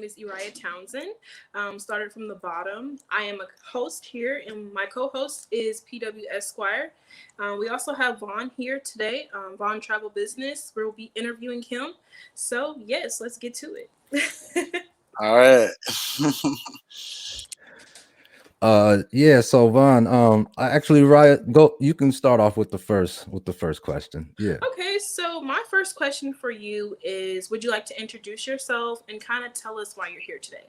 is Uriah Townsend. Started from the bottom. I am a host here, and my co-host is PW Esquire. We also have Vaughn here today. Vaughn Travel Business. We'll be interviewing him. So yes, let's get to it. All right. Yeah, so Vaughn, I actually Riot go you can start off with the first question. Yeah. Okay, so my first question for you is: would you like to introduce yourself and kind of tell us why you're here today?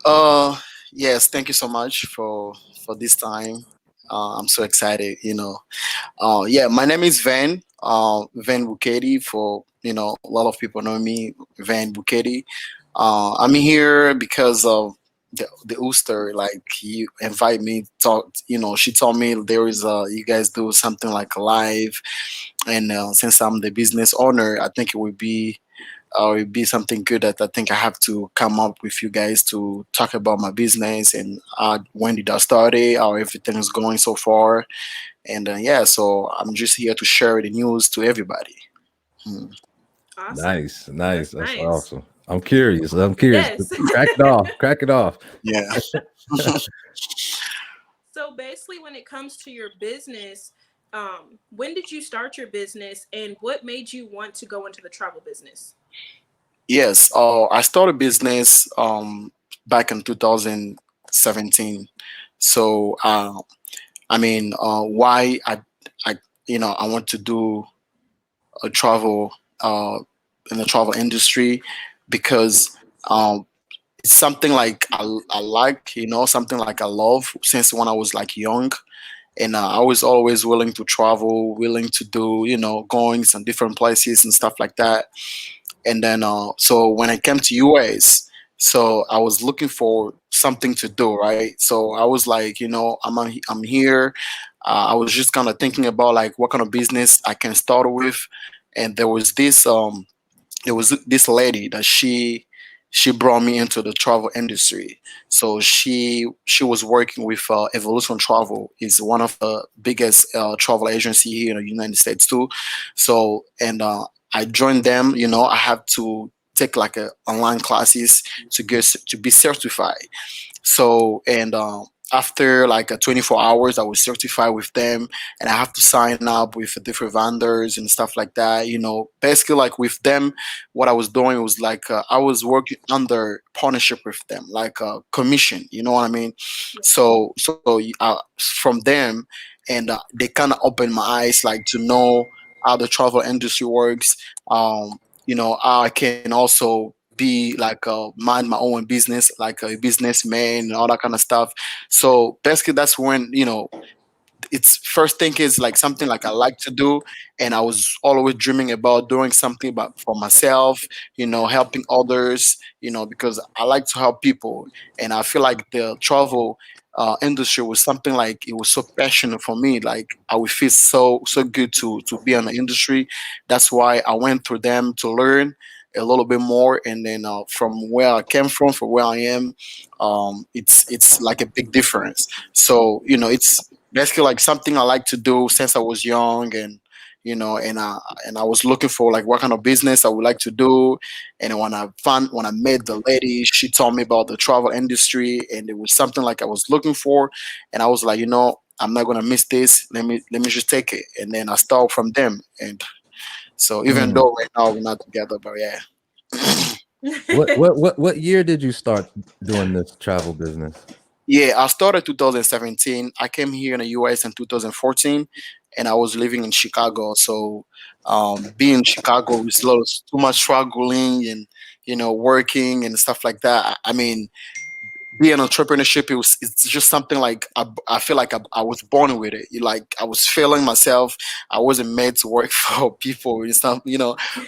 Uh, yes. Thank you so much for this time. I'm so excited. Yeah. My name is Van. Van Buketi. For a lot of people know me, Van Buketi. I'm here because of the Ooster. Like you invite me talk. She told me there is you guys do something like a live, and since I'm the business owner, I think it would be it'd be something good that I think I have to come up with you guys to talk about my business and when did I start it, how everything is going so far, and yeah, so I'm just here to share the news to everybody. Hmm. Awesome. Nice, nice. That's That's nice. awesome. I'm curious. I'm curious. Yes. Crack it off. Crack it off. Yeah. So basically, when it comes to your business, when did you start your business, and what made you want to go into the travel business? Yes. I started business back in 2017. So why I I want to do a travel uh, in the travel industry because um, it's something like I like, something like I love since when I was like young. And I was always willing to travel, willing to do, going some different places and stuff like that. And then, so when I came to US, so I was looking for something to do, right? So I was like, I'm here. I was just kind of thinking about like what kind of business I can start with. And there was this lady that she brought me into the travel industry. So she was working with Evolution Travel, is one of the biggest travel agency here in the United States too. So and I joined them. I have to take like a online classes to be certified. So and after like 24 hours, I was certified with them, and I have to sign up with different vendors and stuff like that. Basically like with them, what I was doing was like I was working under partnership with them, like commission. You know what I mean? So from them, and they kind of opened my eyes, like to know how the travel industry works. How I can also be like mind my own business, like a businessman and all that kind of stuff. So basically, that's when it's first thing is like something like I like to do, and I was always dreaming about doing something about for myself, helping others, because I like to help people, and I feel like the travel industry was something like it was so passionate for me. Like I would feel so good to be in the industry. That's why I went through them to learn a little bit more, and then from where I came from where I am, it's like a big difference. So it's basically like something I like to do since I was young, and and I was looking for like what kind of business I would like to do. And when I met the lady, she told me about the travel industry, and it was something like I was looking for, and I was like, I'm not gonna miss this. Let me just take it, and then I start from them. And so even Mm. though right now we're not together, but yeah. What year did you start doing this travel business? Yeah, I started 2017. I came here in the US in 2014, and I was living in Chicago. So, being in Chicago was a lot of too much struggling and working and stuff like that. I mean, being entrepreneurship, it's just something like I feel like I was born with it. Like I was feeling myself. I wasn't made to work for people and stuff,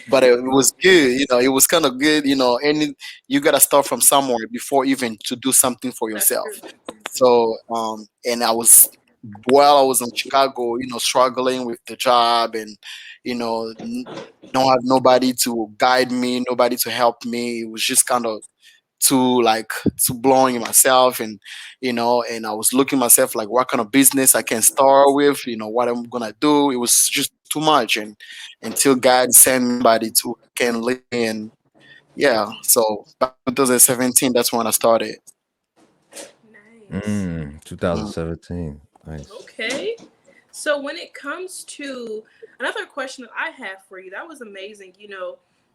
but it was good. It was kind of good. And you gotta start from somewhere before even to do something for That's true. yourself. So and while I was in Chicago, struggling with the job, and you know n- don't have nobody to guide me, nobody to help me. It was just kind of too blowing myself, and I was looking myself like what kind of business I can start with, what I'm gonna do. It was just too much, and until God sent me somebody to can lead me, Yeah, so back in 2017, that's when I started. Nice. 2017. Nice. Okay. So when it comes to another question that I have for you, that was amazing.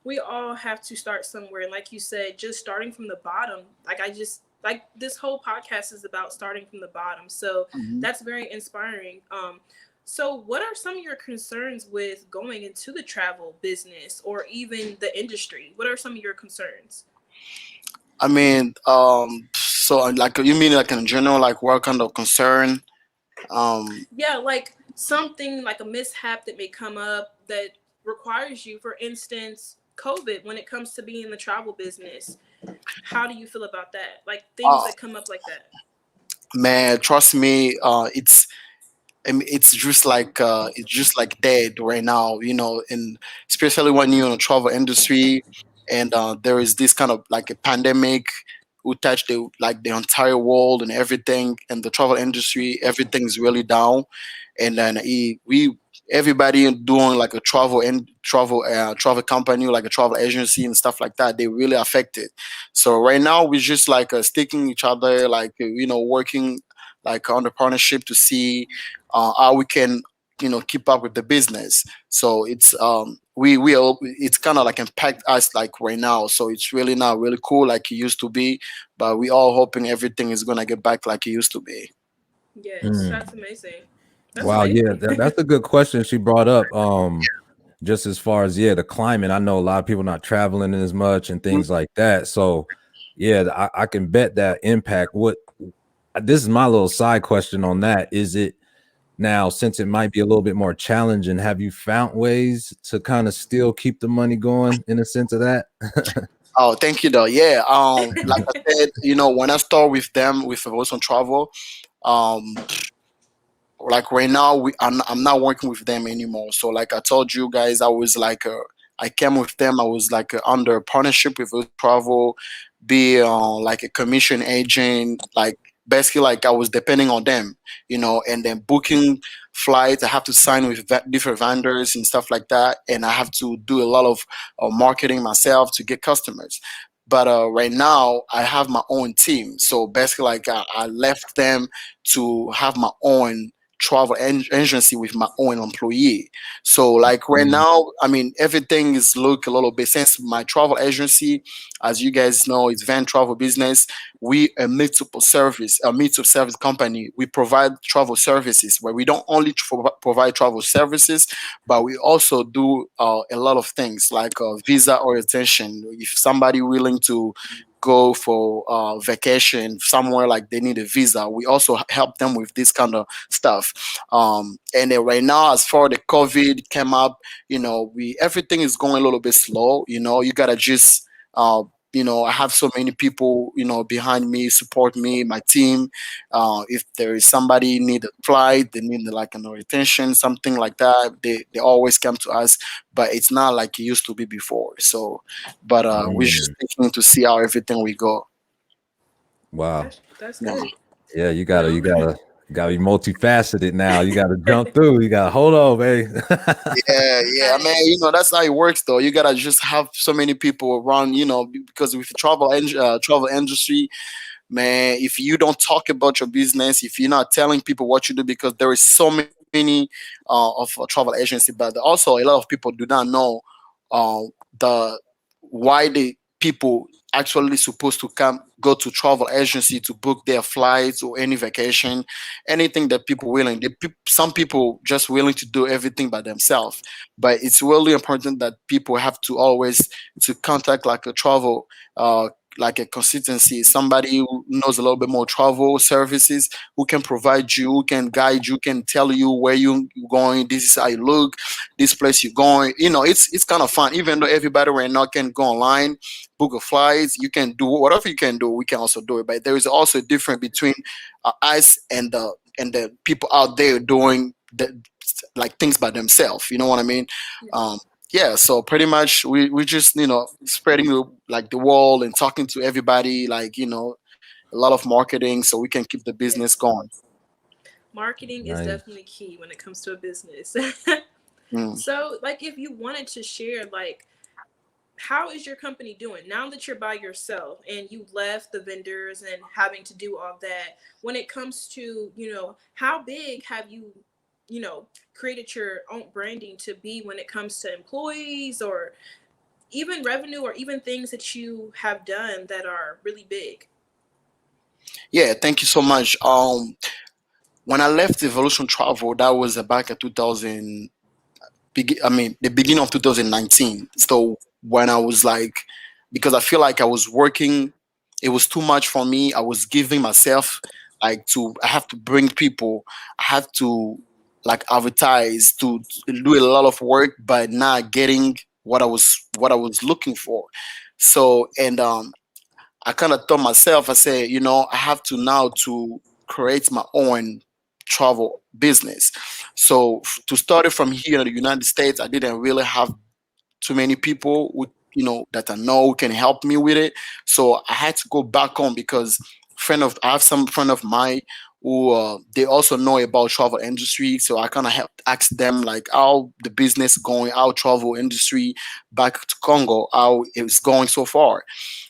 We all have to start somewhere, and like you said, just starting from the bottom. Like this whole podcast is about starting from the bottom. So Mhm. that's very inspiring. So what are some of your concerns with going into the travel business or even the industry? What are some of your concerns? I mean, so like you mean like in general, like what kind of concern? Um, Yeah, like something like a mishap that may come up that requires you, for instance, COVID, when it comes to being in the travel business. How do you feel about that? Like things uh, that come up like that. man, trust me, I mean, it's just like dead right now, and especially when you're in the travel industry, and there is this kind of like a pandemic who touched the entire world and everything, and the travel industry, everything's really down, and then we everybody doing like a travel company, like a travel agency and stuff like that, they really affected. So right now we're just like sticking each other, like working like on the partnership to see how we can keep up with the business. So it's kind of like impact us like right now, so it's really not really cool like it used to be, but we all hoping everything is gonna get back like it used to be. Yes, Mm. that's amazing. That's Wow, yeah, amazing. that's a good question she brought up. Just as far as the climate, I know a lot of people not traveling as much and Mhm. things like that. So, yeah, I can bet that impact. What this is my little side question on that. Is it now, since it might be a little bit more challenging, have you found ways to kind of still keep the money going in a sense of that? Oh, thank you though. Yeah, like I said, when I start with them with Evolution Travel, um like right now I'm not working with them anymore, so like I told you guys, I came with them, I was like under a partnership with Evolution Travel, be like a commission agent, like basically like I was depending on them, and then booking flights, I have to sign with different vendors and stuff like that, and I have to do a lot of marketing myself to get customers. But right now I have my own team, so basically like I left them to have my own agency with my own employee. So like right Mm, now, I mean everything is look a little bit, since my travel agency, as you guys know, it's van travel business. We a multiple service company. We provide travel services where we don't only provide travel services, but we also do a lot of things like visa orientation. If somebody willing to go for vacation somewhere, like they need a visa, we also help them with this kind of stuff. And then right now, as far the COVID came up, we everything is going a little bit slow. You gotta just uh, I have so many people, behind me, support me, my team. If there is somebody need a flight, they need like an orientation, something like that, they always come to us. But it's not like it used to be before. So, but we're just mm. thinking to see how everything we go. Wow. That's Yeah. good. Yeah, You know. you gotta be multifaceted now. You gotta jump through. You gotta hold on, babe. Yeah, yeah, man. Right. That's how it works, though. You gotta just have so many people around, because with the travel industry, man, if you don't talk about your business, if you're not telling people what you do, because there is so many of a travel agency, but also a lot of people do not know uh, the why the people actually supposed to go to travel agency to book their flights or any vacation, anything that people willing. Some people just willing to do everything by themselves, but it's really important that people have to always to contact like a travel like a consistency, somebody who knows a little bit more travel services, who can provide you, who can guide you, can tell you where you're going. This is how you look. This place you're going. It's kind of fun. Even though everybody right now can go online, book a flights, you can do whatever you can do. We can also do it. But there is also a difference between us and the people out there doing like things by themselves. You know what I mean? Um, yeah, so pretty much we just spreading like the wall and talking to everybody, like a lot of marketing so we can keep the business Yes. going. Marketing is Nice. definitely key when it comes to a business. Mm. So, like, if you wanted to share, like, how is your company doing now that you're by yourself and you left the vendors and having to do all that? When it comes to, how big have you, created your own branding to be when it comes to employees or even revenue or even things that you have done that are really big? Yeah, thank you so much. When I left Evolution Travel, that was back in 2000. I mean, the beginning of 2019. So when I was like, because I feel like I was working, it was too much for me. I was giving myself like I have to bring people, I have to like advertise, to do a lot of work, but not getting what I was looking for. So and I kind of thought myself, I said, I have to now to create my own travel business. So to start it from here in the United States, I didn't really have too many people who, that I know can help me with it. So I had to go back home because I have some friend of mine who they also know about travel industry. So I kind of helped ask them like how the business going, how travel industry back to Congo, how it's going so far.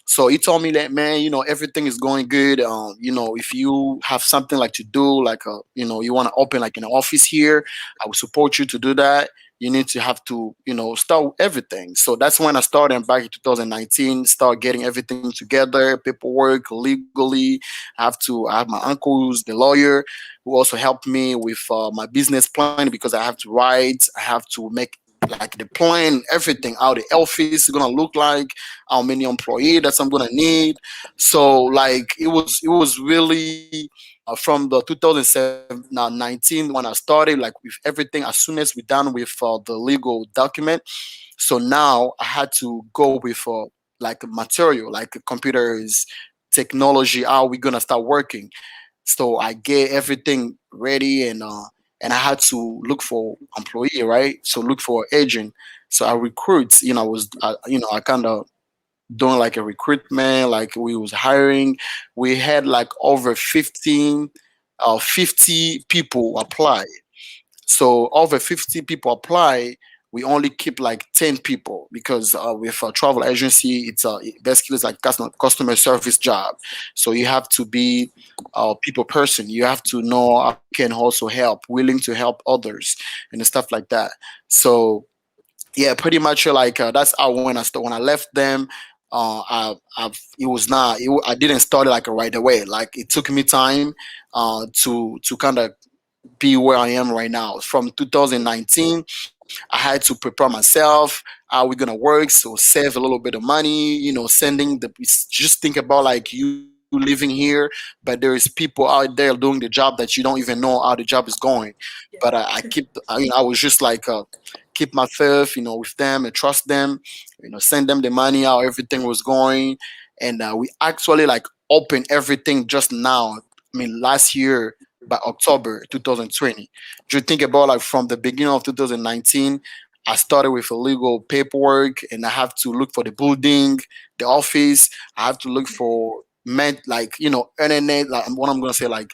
So he told me that, man, everything is going good. If you have something like to do, like you want to open like an office here, I will support you to do that. You need to have to, start with everything. So that's when I started back in 2019, start getting everything together, paperwork, legally. I have my uncle who's the lawyer who also helped me with my business plan because I have to write, I have to make like the plan, everything, how the office is gonna look like, how many employees that I'm gonna need. So like it was really from the 2019 when I started, like with everything. As soon as we're done with the legal document, so now I had to go with like material, like computers, technology, how we gonna start working. So I get everything ready, and I had to look for employee, right? So look for agent. So I recruit. I kind of doing like a recruitment, like we was hiring. We had like over 50 people apply. So over 50 people apply, we only keep like 10 people because with a travel agency, basically it's like customer service job. So you have to be a people person. You have to know how you can also help, willing to help others and stuff like that. So yeah, pretty much like that's how when I left them. It was not. I didn't start it like right away. Like it took me time to kind of be where I am right now. From 2019, I had to prepare myself. How we gonna work? So save a little bit of money. Sending just think about like you living here, but there is people out there doing the job that you don't even know how the job is going. But I keep. I was just like keep my faith, with them and trust them. Send them the money, how everything was going, and we actually like opened everything just now. I mean, last year by October 2020. Do you think about like from the beginning of 2019, I started with illegal paperwork and I have to look for the building, the office. I have to look for like internet, like what I'm gonna say, like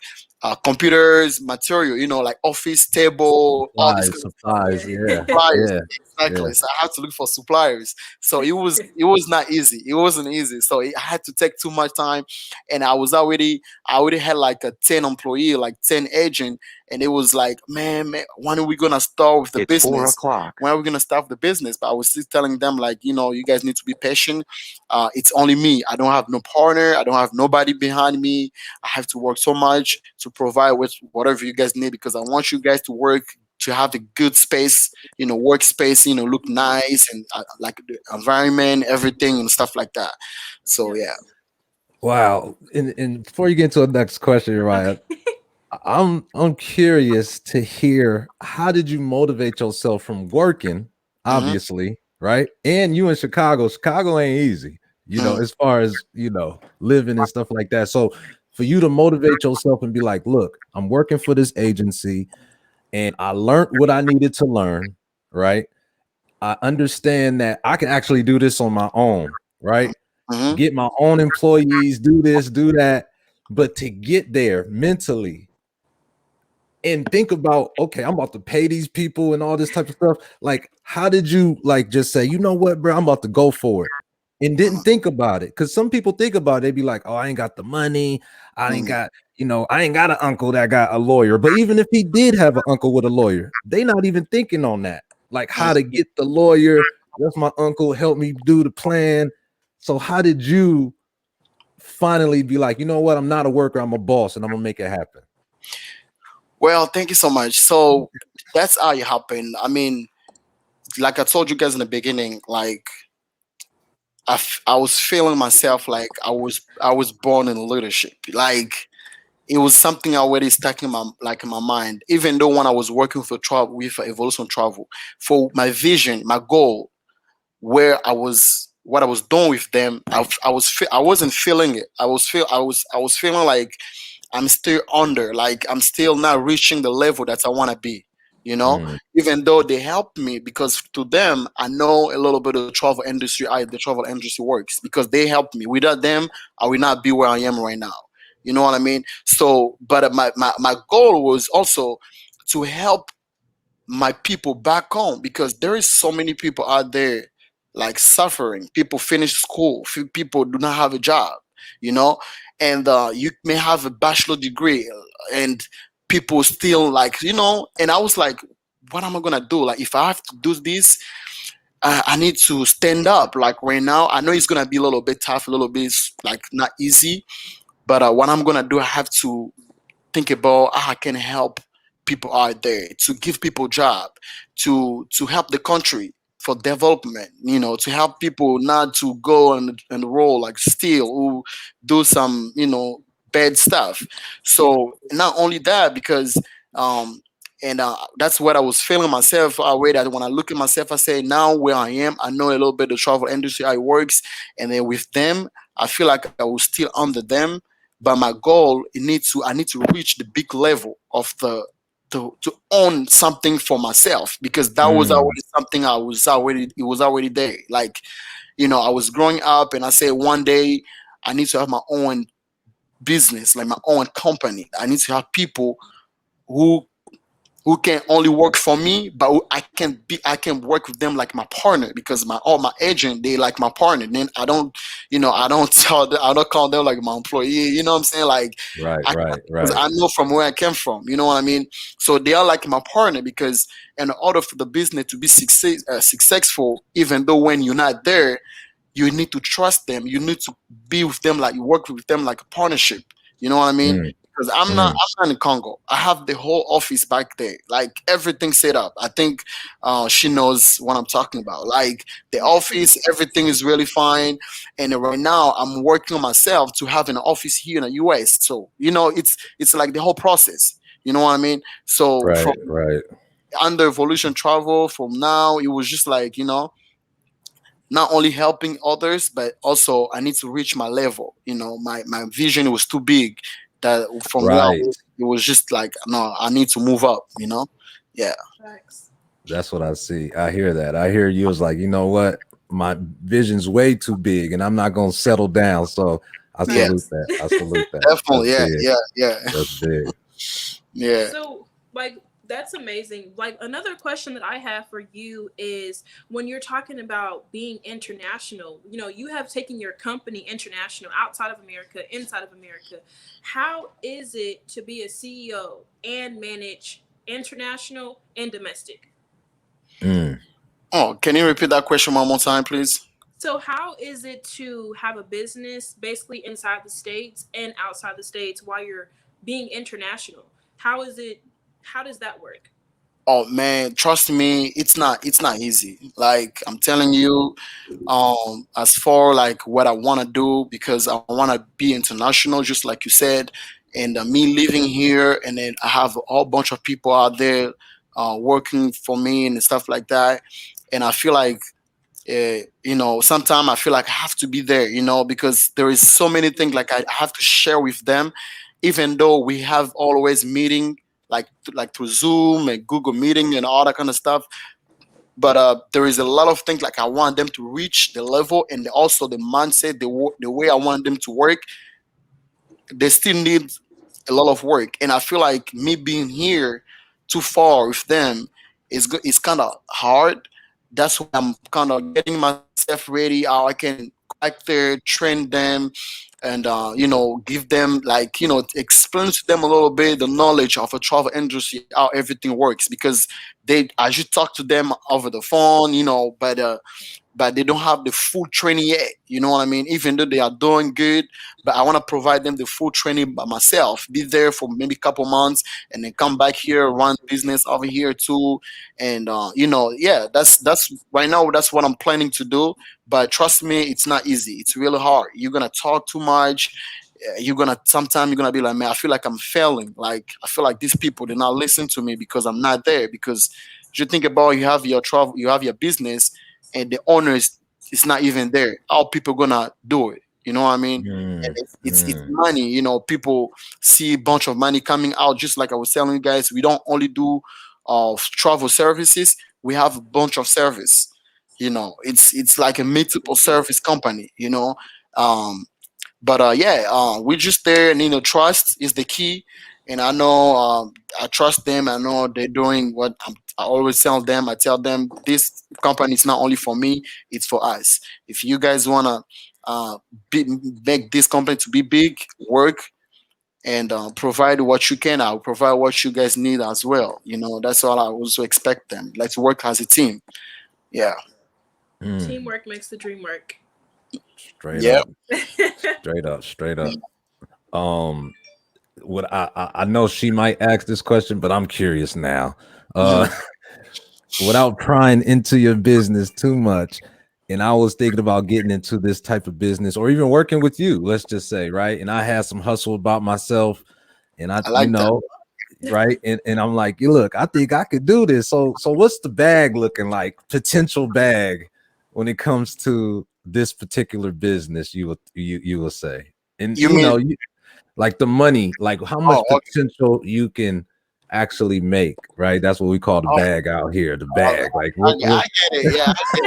computers, material, like office table, all this kind of Supplies, yeah, Yeah. suppliers. yeah, yeah. Exactly. So I had to look for suppliers. So it was not easy. It wasn't easy. So I had to take too much time, and I already had like a 10 employee, like 10 agent, and it was like, man, when are we gonna start with the It's four business? o'clock. When are we gonna start the business? But I was still telling them like, you guys need to be patient. It's only me. I don't have no partner. I don't have nobody behind me. I have to work so much to provide with whatever you guys need because I want you guys to work to have a good space, workspace, look nice and like the environment, everything and stuff like that. So Yep. yeah. Wow. And before you get into the next question, Ryan, Okay. I'm curious to hear, how did you motivate yourself from working, Hmm. obviously, right? And you in Chicago. Chicago ain't easy, Hmm. as far as living and stuff like that. So for you to motivate yourself and be like, look, I'm working for this agency and I learned what I needed to learn, right? I understand that I can actually do this on my own, right? Hmm. Get my own employees, do this, do that. But to get there mentally and think about, okay, I'm about to pay these people and all this type of stuff. Like, how did you like just say, you know what, bro, I'm about to go for it, and didn't think about it? Because some people think about it, they be like, oh, I ain't got the money, I ain't Mm, got, I ain't got an uncle that got a lawyer. But even if he did have an uncle with a lawyer, they not even thinking on that, like mm. how to get the lawyer. That's my uncle, help me do the plan. So how did you finally be like, you know what, I'm not a worker, I'm a boss, and I'm gonna make it happen? Well, thank you so much. So that's how it happened. I mean, like I told you guys in the beginning, like I was feeling myself like I was born in leadership. Like it was something already stuck in my mind. Even though when I was working for travel with Evolution Travel, for my vision, my goal, where I was, what I was doing with them, I wasn't feeling it. I was feeling like I'm still under, like I'm still not reaching the level that I want to be. You know, Mm, even though they helped me, because to them I know a little bit of the travel industry, the travel industry works, because they helped me. Without them, I would not be where I am right now. You know what I mean? So, but my goal was also to help my people back home, because there is so many people out there like suffering. People finish school, people do not have a job, you know, and you may have a bachelor degree, and people still like, and I was like, what am I gonna do? Like, if I have to do this, I need to stand up. Like right now, I know it's gonna be a little bit tough, a little bit like not easy, but what I'm gonna do, I have to think about how I can help people out there, to give people job, to help the country for development, to help people not to go and roll like steal or do some, bad stuff. So not only that, because and that's what I was feeling myself already. That when I look at myself, I say, now where I am, I know a little bit the travel industry how it works, and then with them, I feel like I was still under them. But my goal, I need to reach the big level of the to own something for myself, because that was mm, already something it was already there. Like, I was growing up, and I said one day I need to have my own business, like my own company. I need to have people who who can only work for me, but I can work with them like my partner, because my agent, they like my partner. Then I don't I don't call them like my employee. You know what I'm saying? Like, right, I right, because right, I know from where I came from. You know what I mean? So they are like my partner, because in order for the business to be successful, even though when you're not there, you need to trust them. You need to be with them, like you work with them like a partnership. You know what I mean? mm, Because mm, I'm not in Congo. I have the whole office back there, like everything set up. I think she knows what I'm talking about. Like the office, everything is really fine. And right now, I'm working on myself to have an office here in the US. So it's like the whole process. You know what I mean? So from right, right, under Evolution Travel, from now, it was just like, not only helping others, but also I need to reach my level. My vision was too big, that from where I right. was, it was just like, no, I need to move up. Yeah. Facts. That's what I see. I hear that. I hear you was like, you know what? My vision's way too big and I'm not gonna settle down. So I Yeah, salute Facts. that. I salute that. That's definitely. Yeah, big. yeah, yeah. That's big. Yeah. So, like, that's amazing. Like, another question that I have for you is, when you're talking about being international, you have taken your company international, outside of America, inside of America. How is it to be a CEO and manage international and domestic? Mm, Oh, can you repeat that question one more time, please? So, how is it to have a business basically inside the States and outside the States while you're being international? How is it? How does that work? Oh man, trust me, it's not easy. Like I'm telling you, as for like what I want to do, because I want to be international, just like you said, and me living here, and then I have a whole bunch of people out there working for me and stuff like that, and I feel like sometimes I feel like I have to be there, because there is so many things like I have to share with them, even though we have always meeting like through Zoom and Google Meeting and all that kind of stuff. But there is a lot of things like I want them to reach the level, and also the mindset, the way I want them to work. They still need a lot of work, and I feel like me being here too far with them is good. It's kind of hard. That's why I'm kind of getting myself ready. How I can go back there, train them, and give them, like, explain to them a little bit the knowledge of a travel industry, how everything works, because they I should talk to them over the phone, but they don't have the full training yet. You know what I mean? Even though they are doing good, but I want to provide them the full training by myself. Be there for maybe a couple months, and then come back here, run business over here too. And yeah, that's right now. That's what I'm planning to do. But trust me, it's not easy. It's really hard. You're gonna talk too much. You're gonna sometimes you're gonna be like, man, I feel like I'm failing. Like, I feel like these people did not listen to me because I'm not there. Because you think about, you have your travel, you have your business, and the owner is not even there. How people gonna do it? You know what I mean? And Mm, it's mm, money. People see a bunch of money coming out. Just like I was telling you guys, we don't only do travel services. We have a bunch of service. It's like a multiple service company. Um, but yeah, we're just there, and trust is the key. And I know, I trust them. I know they're doing what I always tell them. I tell them this company is not only for me; it's for us. If you guys wanna uh, make this company to be big, work and provide what you can. I'll provide what you guys need as well. That's all I also expect them. Let's work as a team. Yeah. mm. Teamwork makes the dream work. Straight Yeah. up, straight up, straight up. Um, what I know she might ask this question, but I'm curious now. Mhm. Without prying into your business too much, and I was thinking about getting into this type of business or even working with you, let's just say, right? And I had some hustle about myself, and I like that. right? And I'm like, look, I think I could do this. So what's the bag looking like? Potential bag when it comes to this particular business, you will say. And You mean? like the money, like how Oh, much okay. potential you can actually make, right? That's what we call the Oh, bag out here, the all bag. Like right. I get it. Yeah, I get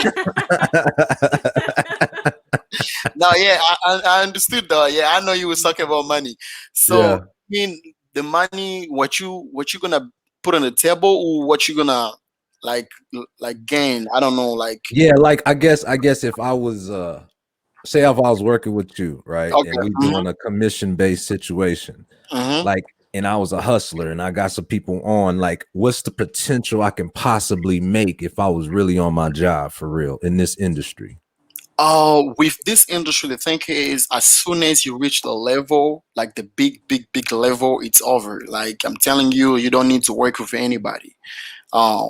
it. No, yeah, I understood that. Yeah, I know you was talking about money. So, yeah. I mean, the money, what you gonna put on the table, or what you gonna like gain? I don't know. Like, Yeah, like I guess if I was say if I was working with you, right, and okay. we doing a commission based situation, Hmm. like, and I was a hustler and I got some people on, like, what's the potential I can possibly make if I was really on my job for real in this industry? With this industry, the thing is, as soon as you reach the level, like the big, big, big level, it's over. Like, I'm telling you, you don't need to work with anybody.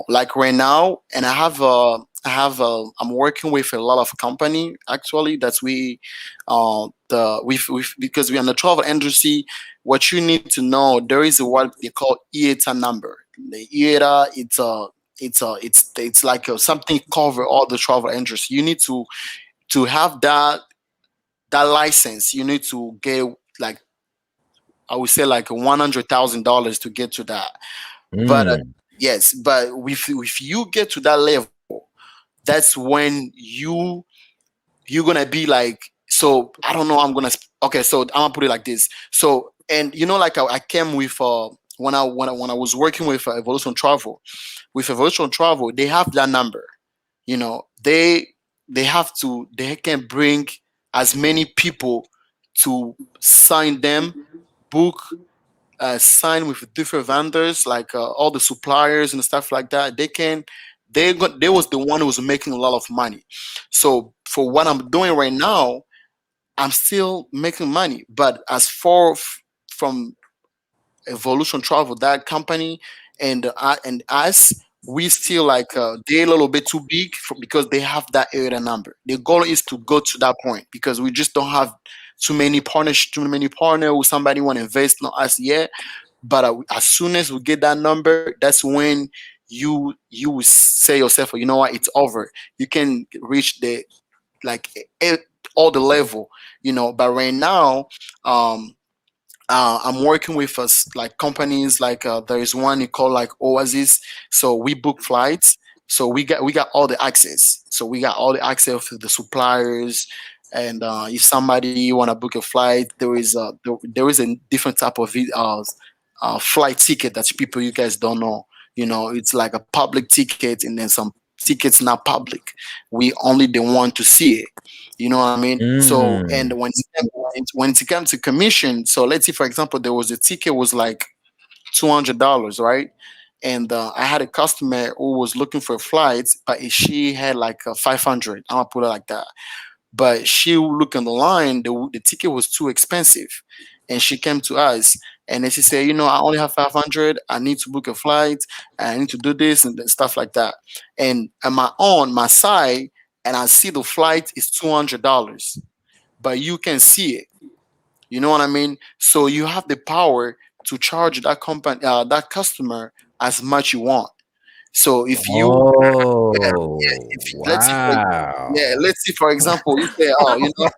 Like right now, and I'm working with a lot of company actually. That's we with because we're in the travel industry. What you need to know, there is what they call EATA number. The EATA, it's like something cover all the travel industry. You need to have that license. You need to get, like, I would say, like $100,000 to get to that. But Mm, yes, but if you get to that level, that's when you're gonna be like, so I don't know, okay, so I'm gonna put it like this. So, and like I came with when I was working with Evolution Travel, they have that number. They can bring as many people to sign them, book, sign with different vendors, like all the suppliers and stuff like that. They was the one who was making a lot of money. So for what I'm doing right now, I'm still making money. But as far from Evolution Travel, that company, and us, we still like, they're a little bit too big because they have that area number. The goal is to go to that point because we just don't have too many partners who somebody want to invest in us yet. But as soon as we get that number, that's when you will say yourself, you know what, it's over. You can reach the, like, all the level. But right now, um I'm working with us, like, companies, like, there is one you call like Oasis. So we book flights. So we got all the access. So we got all the access to the suppliers, And if somebody want to book a flight, there is a different type of flight ticket that people you guys don't know. You know, it's like a public ticket, and then some tickets not public. We only the one to see it. You know what I mean? So, and Mm. when it comes to commission, so let's say for example, there was a ticket was like $200, right? And I had a customer who was looking for flights, but she had like a 500. I'm gonna put it like that. But she looked on the line, the ticket was too expensive. And she came to us and then she said, you know, I only have 500. I need to book a flight. I need to do this and stuff like that. And on my side, and I see the flight is $200, but you can see it. You know what I mean? So you have the power to charge that company, that customer as much you want. So if you, yeah, Oh, if let's see for, yeah, wow. let's see for example, you say, oh, you know,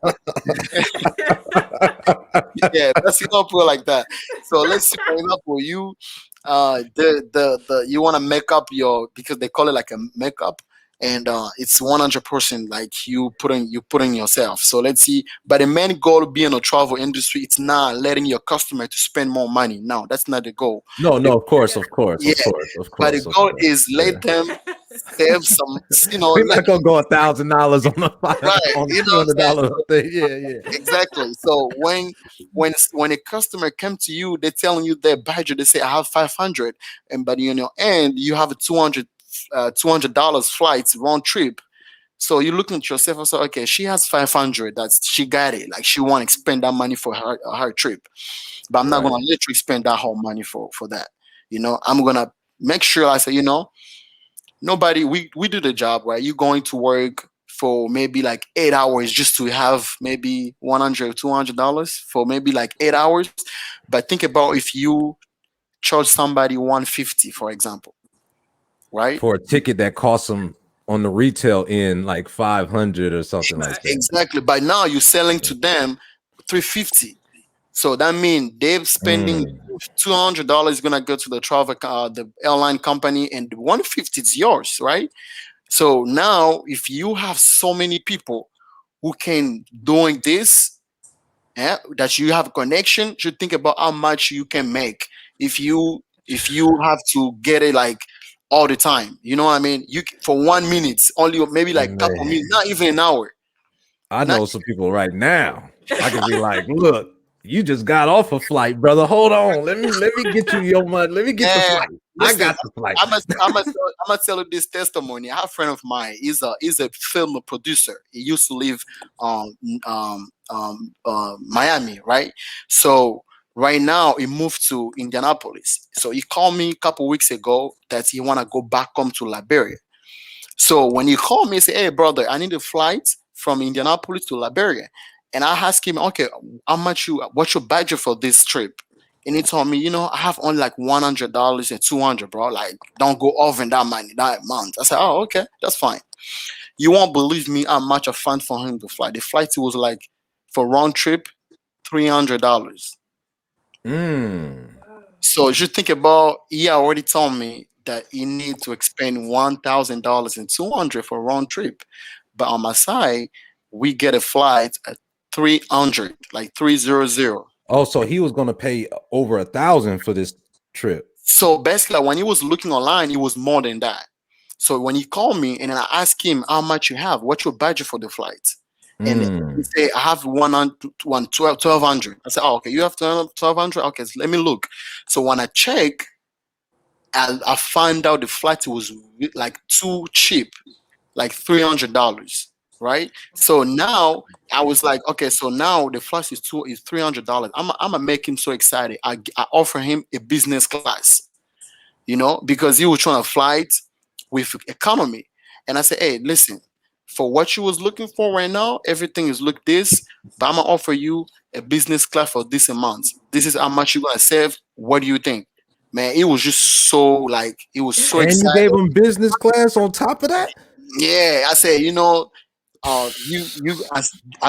yeah, that's you don't put it like that. So let's say for example, you the you want to make up your, because they call it like a makeup, and it's 100% like you putting yourself. So let's see, but the main goal being a travel industry, it's not letting your customer to spend more money. No, that's not the goal. No, The, no, of course, of course, yeah, of course, of but the course, of goal course. is Yeah. let them save some, We're let, not gonna go $1,000 on a right, on you a know what I'm saying. $200 thing. Yeah, yeah. Exactly. So when a customer come to you, they're telling you their budget. They say I have 500, and but you know, and you have a $200 flights round trip. So you're looking at yourself and say, okay, she has 500. That's she got it. Like she want to spend that money for her trip, but I'm not Right. gonna literally spend that whole money for that. You know, I'm gonna make sure I say, you know, nobody we do the job, right? You going to work for maybe like 8 hours just to have maybe 100 $200 for maybe like 8 hours. But think about if you charge somebody 150, for example, right? For a ticket that costs them on the retail end like 500 or something like Right. that. Exactly. By now you're selling to them 350. So that means they're spending Mm. $200 gonna go to the travel the airline company, and the 150 is yours, right? So now, if you have so many people who can doing this, that you have a connection, you should think about how much you can make if you have to get it like all the time. You know what I mean? You for 1 minute, only maybe like couple minutes, Man. not even an hour. I Not know some people right now. I could be like, look, you just got off a flight, brother. Hold on. Let me get you your money. Let me get the man. flight. I Listen, got the flight. I must tell you this testimony. I have a friend of mine. He's a film producer. He used to live Miami, right? So right now he moved to Indianapolis. So he called me a couple weeks ago that he wanna go back home to Liberia. So when he called me, he said, "Hey brother, I need a flight from Indianapolis to Liberia." And I asked him, "Okay, what's your budget for this trip?" And he told me, "You know, I have only like $100 and 200, bro. Like, don't go over that money that month." I said, "Oh, okay, that's fine." You won't believe me how much I found for him to fly. The flight was like for round trip $300. Mm. So you think about, he already told me that he need to expend $1,000 and 200 for a round trip, but on my side, we get a flight at 300, like 300. Oh, so he was gonna pay over 1,000 for this trip. So basically, when he was looking online, it was more than that. So when he called me and then I asked him how much you have, what's your budget for the flight? And he Mm. said, I have 112 1,200. I said, oh, okay, you have 1,200. Okay, so let me look. So when I check, I find out the flight was like too cheap, like $300, right? So now I was like, okay, so now the flight is $300. I'm make him so excited. I offer him a business class, because he was trying to fly it with economy. And I said, hey, listen, for what you was looking for right now, everything is look this, but I'm gonna offer you a business class for this amount. This is how much you're gonna save. What do you think? Man, it was just so like it was so And you excited. gave him business class on top of that? Yeah, I said, I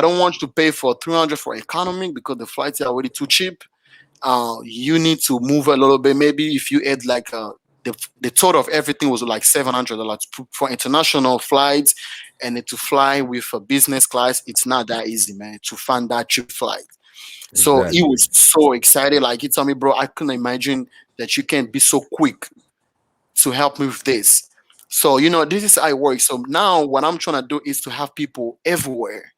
don't want you to pay for 300 for economy because the flights are already too cheap. You need to move a little bit. Maybe if you add like the total of everything was like $700 for international flights, and then to fly with a business class, it's not that easy, man, to find that cheap flight. So he Exactly. was so excited. Like he told me, bro, I couldn't imagine that you can be so quick to help me with this. So, this is how it works. So now what I'm trying to do is to have people everywhere.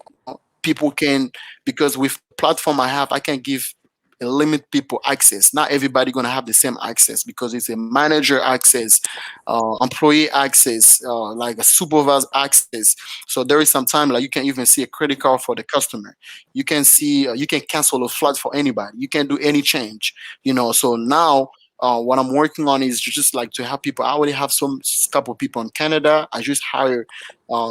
People can, because with the platform I have, I can give a limit people access. Not everybody gonna have the same access because it's a manager access, employee access, like a supervisor access. So there is some time like you can even see a credit card for the customer. You can see, you can cancel a flight for anybody. You can do any change. So now what I'm working on is just like to help people. I already have some couple people in Canada. I just hired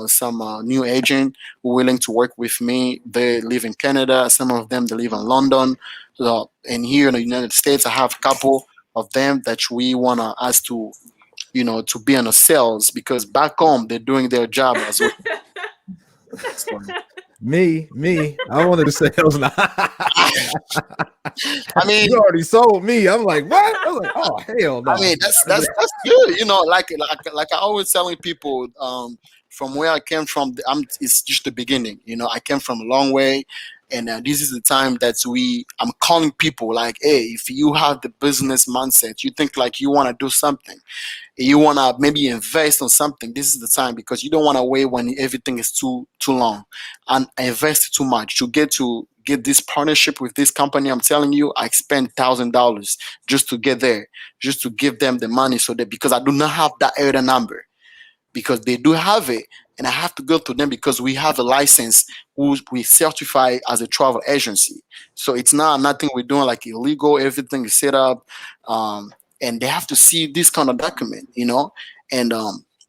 some new agent who are willing to work with me. They live in Canada. Some of them they live in London. So, and here in the United States, I have a couple of them that we wanna ask to to be on the sales because back home they're doing their job as well. So, Me. I wanted to say I was not. I mean, You already sold me. I'm like, what? I was like, oh hell I no. mean, that's good. Like I always telling people, from where I came from, it's just the beginning. I came from a long way, and this is the time that I'm calling people like, hey, if you have the business mindset, you think like you want to do something, you want to maybe invest on something, this is the time because you don't want to wait when everything is too long and invest too much to get this partnership with this company. I'm telling you, I spent $1,000 just to get there, just to give them the money, so that because I do not have that area number, because they do have it, and I have to go to them because we have a license who we certify as a travel agency. So it's not nothing we're doing like illegal. Everything is set up, um, and they have to see this kind of document. And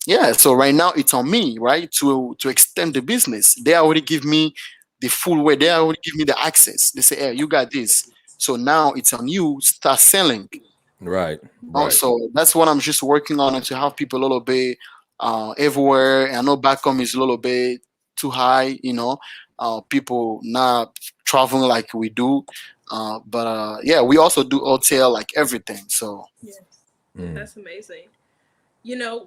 yeah, so right now it's on me, right, to extend the business. They already give me the full way. They already give me the access. They say, "Hey, you got this." So now it's on you. Start selling. Right, right. So that's what I'm just working on, and to have people a little bit everywhere. I know back home is a little bit too high. People not traveling like we do. But yeah, we also do hotel like everything. So Yes, Mm. that's amazing.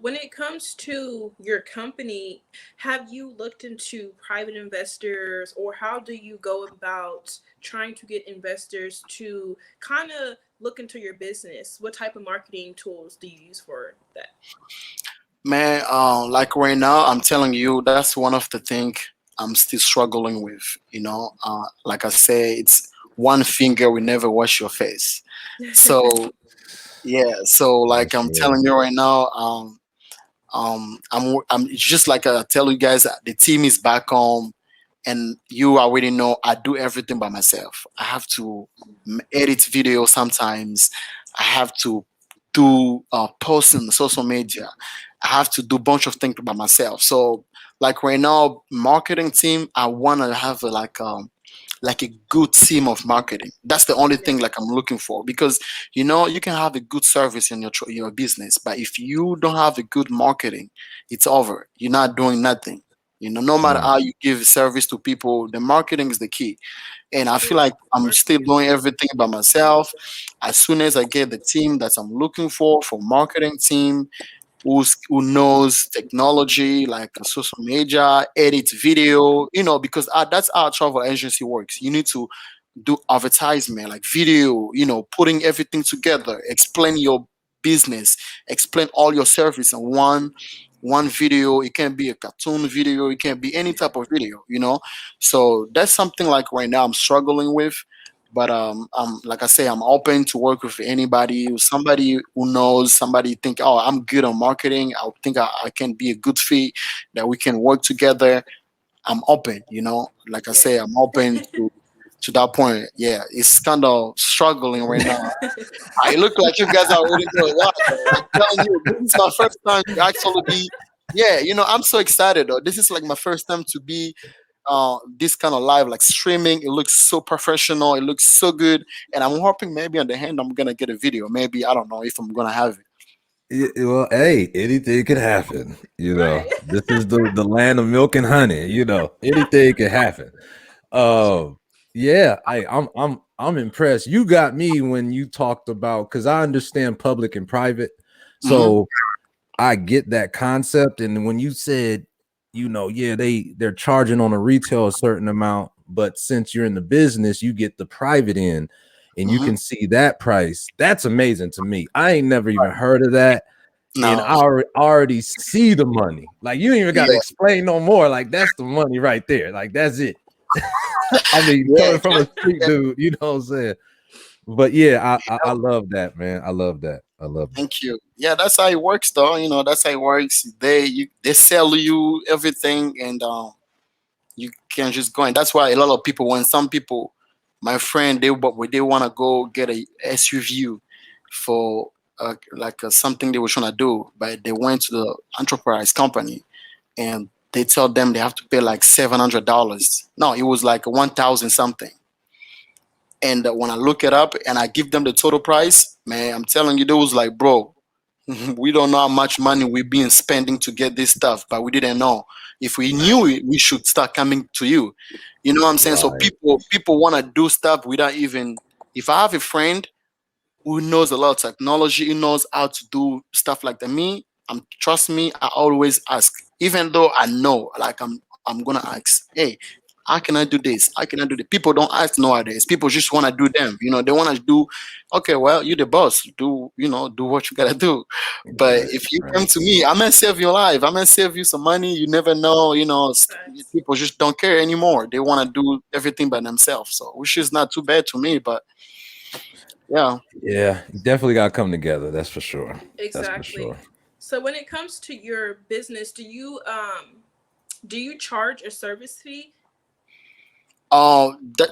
When it comes to your company, have you looked into private investors, or how do you go about trying to get investors to kind of look into your business? What type of marketing tools do you use for that? man, like right now, I'm telling you, that's one of the things I'm still struggling with. Like I say, it's one finger will never wash your face. So yeah, so like Yes, I'm sir. telling you right now, I'm it's just like I tell you guys, the team is back home, and you already know I do everything by myself. I have to edit video sometimes. I have to do post on social media. I have to do a bunch of things by myself. So like right now, marketing team, I want to have like a good team of marketing. That's the only Yeah. thing like I'm looking for, because you can have a good service in your business, but if you don't have a good marketing, it's over. You're not doing nothing. No matter Mm. how you give service to people, the marketing is the key. And I feel True. like I'm still Marketing is doing key. everything by myself. As soon as I get the team that I'm looking for marketing team, who knows technology like social media, edit video, because that's how travel agency works. You need to do advertisement like video, putting everything together, explain your business, explain all your service in one video. It can be a cartoon video, it can be any type of video. So that's something like right now I'm struggling with. But like I say, I'm open to work with anybody, somebody who knows, somebody think, oh, I'm good on marketing. I think I can be a good fit, that we can work together. I'm open. Like I Yeah. say, I'm open to that point. Yeah, it's kind of struggling right now. I look like you guys are already doing a lot, though. I'm telling you, this is my first time to actually be. Yeah, I'm so excited though. This is like my first time to be this kind of live, like streaming. It looks so professional. It looks so good, and I'm hoping maybe on the hand I'm gonna get a video. Maybe I don't know if I'm gonna have it. Well, hey, anything can happen. Right. This is the land of milk and honey. Anything can happen. Yeah, I'm impressed. You got me when you talked about, because I understand public and private. Mm-hmm. So I get that concept. And when you said, yeah, they're charging on a retail a certain amount, but since you're in the business, you get the private end and you Mm-hmm. can see that price. That's amazing to me. I ain't never even heard of that. And No. I already see the money. Like you ain't even got to Yeah. explain no more. Like that's the money right there. Like that's it. I mean, Yeah. coming from a street dude, you know what I'm saying? But yeah, I love that, man. I love that. I love that. Thank you. Yeah, that's how it works, though. That's how it works. They sell you everything, and you can just go. And that's why a lot of people, when some people, my friend, they want to go get a SUV for something they were trying to do, but they went to the enterprise company and they tell them they have to pay like $700. No, it was like 1,000 something. And when I look it up and I give them the total price, man, I'm telling you, they was like, bro, we don't know how much money we've been spending to get this stuff, but we didn't know. If we Right. knew it, we should start coming to you. You know what I'm saying? So Right. people want to do stuff without even. If I have a friend who knows a lot of technology, who knows how to do stuff like that, trust me, I always ask, even though I know, like I'm gonna ask, hey, how can I do this? How can I do this? People don't ask nowadays. People just want to do them. They want to do. Okay, well, you the boss. Do what you gotta do. But Right. if you come Right. to me, I'm gonna save your life. I'm gonna save you some money. You never know. Facts. People just don't care anymore. They want to do everything by themselves. So, which is not too bad to me. But yeah. Yeah, you definitely got to come together. That's for sure. That's for Exactly. sure. So when it comes to your business, do you charge a service fee?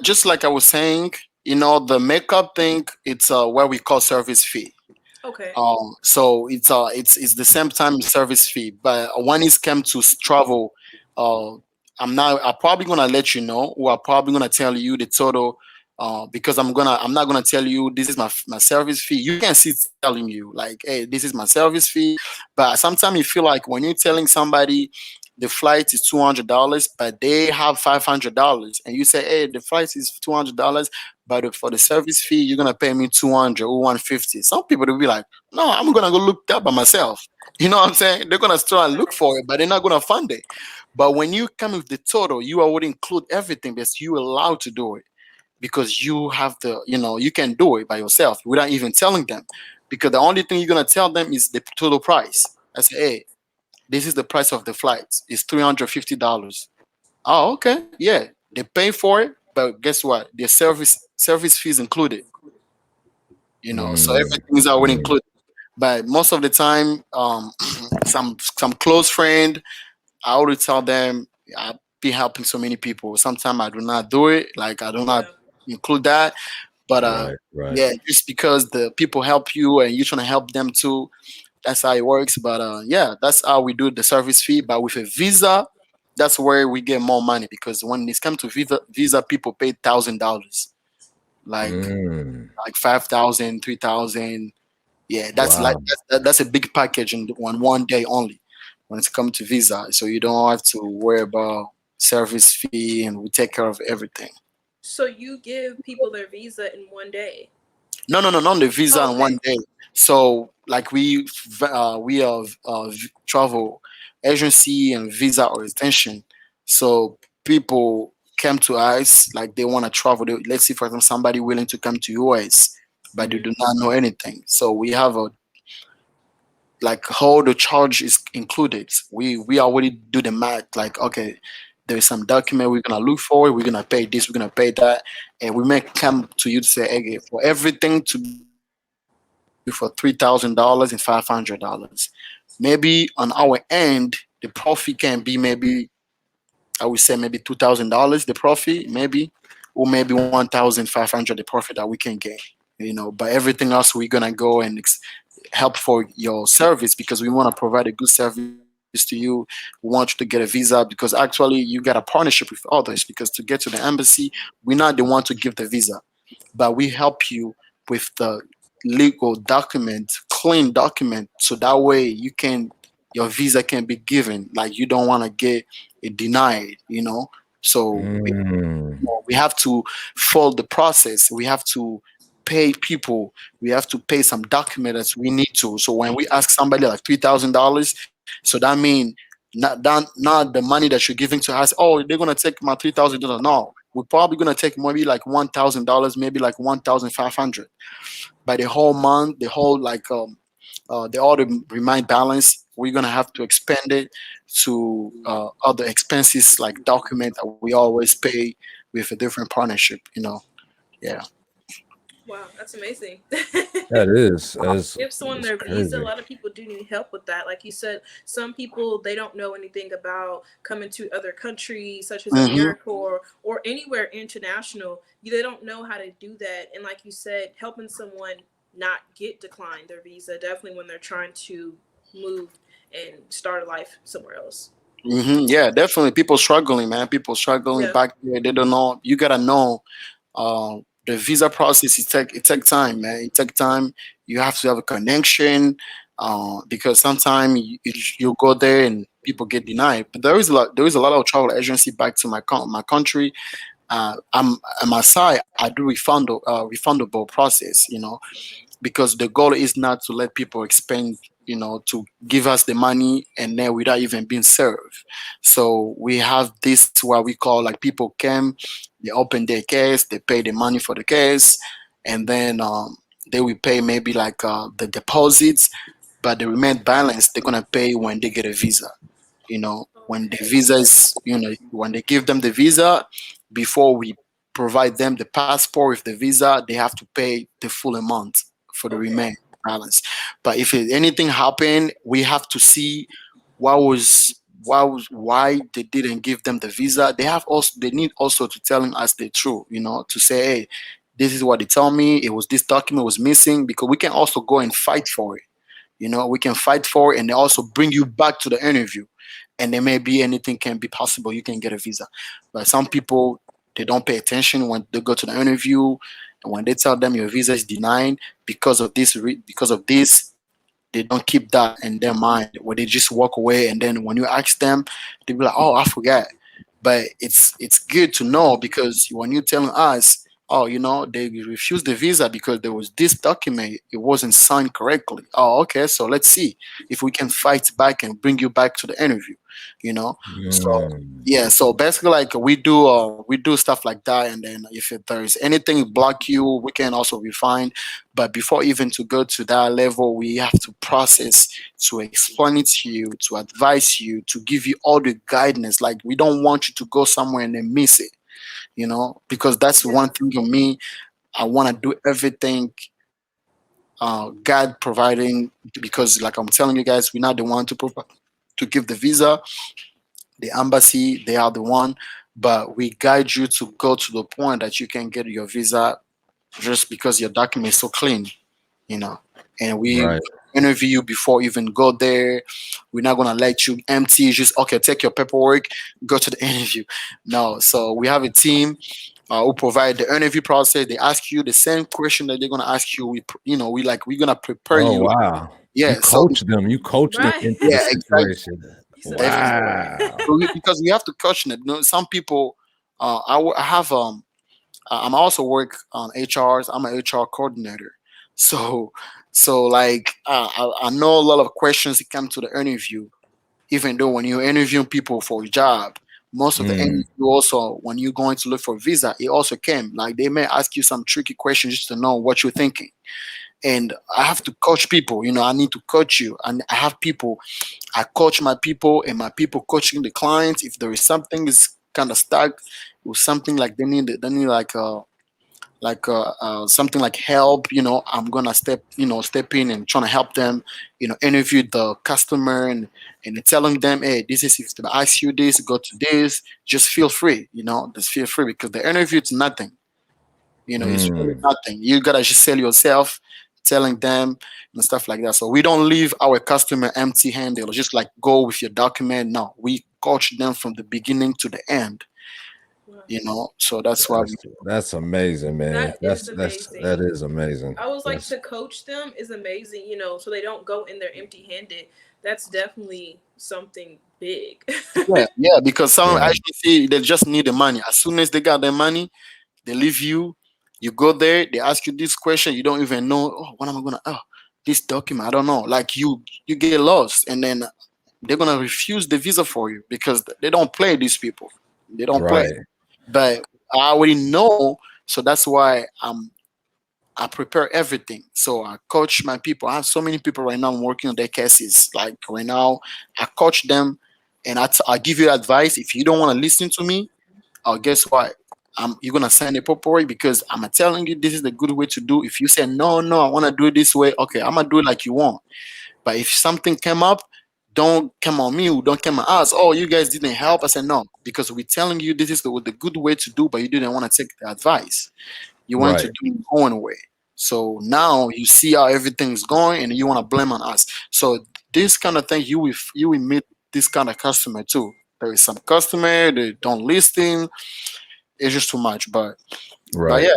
Just like I was saying, the makeup thing, it's what we call service fee. Okay. So it's the same time service fee, but when it's come to travel, uh, I'm probably gonna let you know, or I'm probably gonna tell you the total, because I'm not gonna tell you this is my service fee. You can see telling you like, hey, this is my service fee, but sometimes you feel like when you're telling somebody the flight is $200, but they have $500, and you say, hey, the flight is $200, but for the service fee, you're gonna pay me 200 or 150. Some people will be like, no, I'm gonna go look that by myself. You know what I'm saying? They're gonna try and look for it, but they're not gonna fund it. But when you come with the total, you already include everything that you allowed to do it, because you have you can do it by yourself without even telling them. Because the only thing you're gonna tell them is the total price. I say, hey, this is the price of the flights. It's $350. Oh, okay, yeah, they pay for it, but guess what? Their service fees included. So Mm, everything is already mm, included. But most of the time, some close friend, I already tell them I be helping so many people. Sometimes I do not do it, like I do not Yeah. include that. But right. Right. yeah, just because the people help you and you're trying to help them too, that's how it works. But yeah, that's how we do the service fee. But with a visa, that's where we get more money, because when it's come to visa people pay $1,000, like Mm, 5,000, 3,000. Yeah, that's like wow. that's a big package in one day only when it's come to visa. So you don't have to worry about service fee, and we take care of everything. So you give people their visa in one day. No, no, no, not the visa Oh, in one okay. day. So like we have travel agency and visa or extension. So people come to us like they want to travel. Let's say for example somebody willing to come to US, but they Hmm. do not know anything. So we have a like how the charge is included. We already do the math. Like okay, there is some document we're gonna look for. We're gonna pay this. We're gonna pay that, and we may come to you to say, okay, for everything to be for $3,000 and $500. Maybe on our end, the profit can be maybe I would say maybe $2,000 the profit, maybe, or maybe 1,500 the profit that we can gain. But everything else we're gonna go and help for your service, because we want to provide a good service to you. We want you to get a visa, because actually you got a partnership with others, because to get to the embassy, we're not the one to give the visa, but we help you with the legal document, clean document, so that way your visa can be given. Like you don't want to get it denied. So Mm, we have to follow the process. We have to pay people. We have to pay some documents we need to. So when we ask somebody like $3,000, so that means not the money that you're giving to us. Oh, they're gonna take my $3,000. No, we're probably gonna take maybe like $1,000, maybe like 1,500. By the whole month, the whole the order remain balance, we're gonna have to expend it to other expenses like document that we always pay with a different partnership. Yeah. Wow, that's amazing. That is that's Give someone it's their visa. A crazy. lot of people do need help with that. Like you said, some people they don't know anything about coming to other countries such as Hmm. America or anywhere international. They don't know how to do that. And like you said, helping someone not get declined their visa definitely when they're trying to move and start a life somewhere else. Yeah, definitely. People struggling, man. People struggling Yeah. back there. They don't know. You gotta know the visa process. It take time, man. It take time. You have to have a connection because sometimes you go there and people get denied. But there is a lot of travel agency back to my country. I'm on my side. I do refundable process. Because the goal is not to let people expend, to give us the money and then without even being served. So we have this what we call like people came, they open their case, they pay the money for the case, and then they will pay maybe like the deposits, but the remain balance they're gonna pay when they get a visa. When the Okay. visa is, when they give them the visa, before we provide them the passport with the visa, they have to pay the full amount for the Okay. remain balance. But if anything happened, we have to see why they didn't give them the visa. They need also to telling us the truth, to say, hey, this is what they tell me. It was this document was missing, because we can also go and fight for it. We can fight for it and they also bring you back to the interview. And there may be anything can be possible. You can get a visa. But some people, they don't pay attention when they go to the interview. And when they tell them your visa is denied because of this, they don't keep that in their mind, where they just walk away. And then when you ask them, they be like, oh, I forgot. But it's good to know, because when you're telling us, oh, they refused the visa because there was this document, it wasn't signed correctly. Oh, okay, so let's see if we can fight back and bring you back to the interview. you know so Mm, yeah, so basically, like, we do stuff like that. And then if there's anything block you, we can also refine. But before even to go to that level, we have to process, to explain it to you, to advise you, to give you all the guidance. Like, we don't want you to go somewhere and then miss it, because that's one Yeah. thing for me. I want to do everything God providing, because, like I'm telling you guys, we're not the one to give the visa. The embassy, they are the one. But we guide you to go to the point that you can get your visa, just because your document is so clean, you know. And we right. interview you before you even go there. We're not gonna let you empty. Just, okay, take your paperwork, go to the interview. No, so we have a team who provide the interview process. They ask you the same question that they're gonna ask you. We're gonna prepare Oh you. wow. Yeah, so You coach them Right. into the yeah, exactly, situation. You said definitely. paperwork. Wow. Because we have to caution it. Some people, I have I'm also work on HRs. I'm an HR coordinator. So, like, I know a lot of questions that come to the interview. Even though when you're interviewing people for a job, most of the interview Mm, also, when you're going to look for a visa, it also came. Like, they may ask you some tricky questions just to know what you're thinking. And I have to coach people. I need to coach you, and I have people. I coach my people, and my people coaching the clients. If there is something is kind of stuck, or something like they need something like help, I'm gonna step in and trying to help them, interview the customer, and telling them, hey, this is, if they ask you this, go to this, just feel free, just feel free, because the interview is nothing. It's really mm. nothing. You gotta just sell yourself, telling them and stuff like that. So we don't leave our customer empty handed or just like go with your document. No, we coach them from the beginning to the end. Wow. So that's why we. That's amazing, man. That is That amazing. is amazing. I was like That's to coach them is amazing, so they don't go in there empty handed. That's definitely something big. Yeah, because some yeah. agency, they just need the money. As soon as they got their money, they leave you, You go there, they ask you this question, you don't even know. Oh, what am I gonna? Oh, this document, I don't know. Like you get lost, and then they're gonna refuse the visa for you because they don't play these people. They don't play. Right. But I already know, so that's why I prepare everything. So I coach my people. I have so many people right now. I'm working on their cases. Like right now, I coach them, and I give you advice. If you don't want to listen to me, guess what? You're gonna sign the paperwork because I'm telling you this is the good way to do. If you say no, no, I want to do it this way, okay, I'm gonna do it like you want. But if something came up, don't come on me, don't come on us. Oh, you guys didn't help. I said no, because we're telling you this is the good way to do, but you didn't want to take the advice. You want to Right. do it your own way. So now you see how everything's going, and you want to blame on us. So this kind of thing, you will meet this kind of customer too. There is some customer they don't listen. It's just too much. But Right. yeah.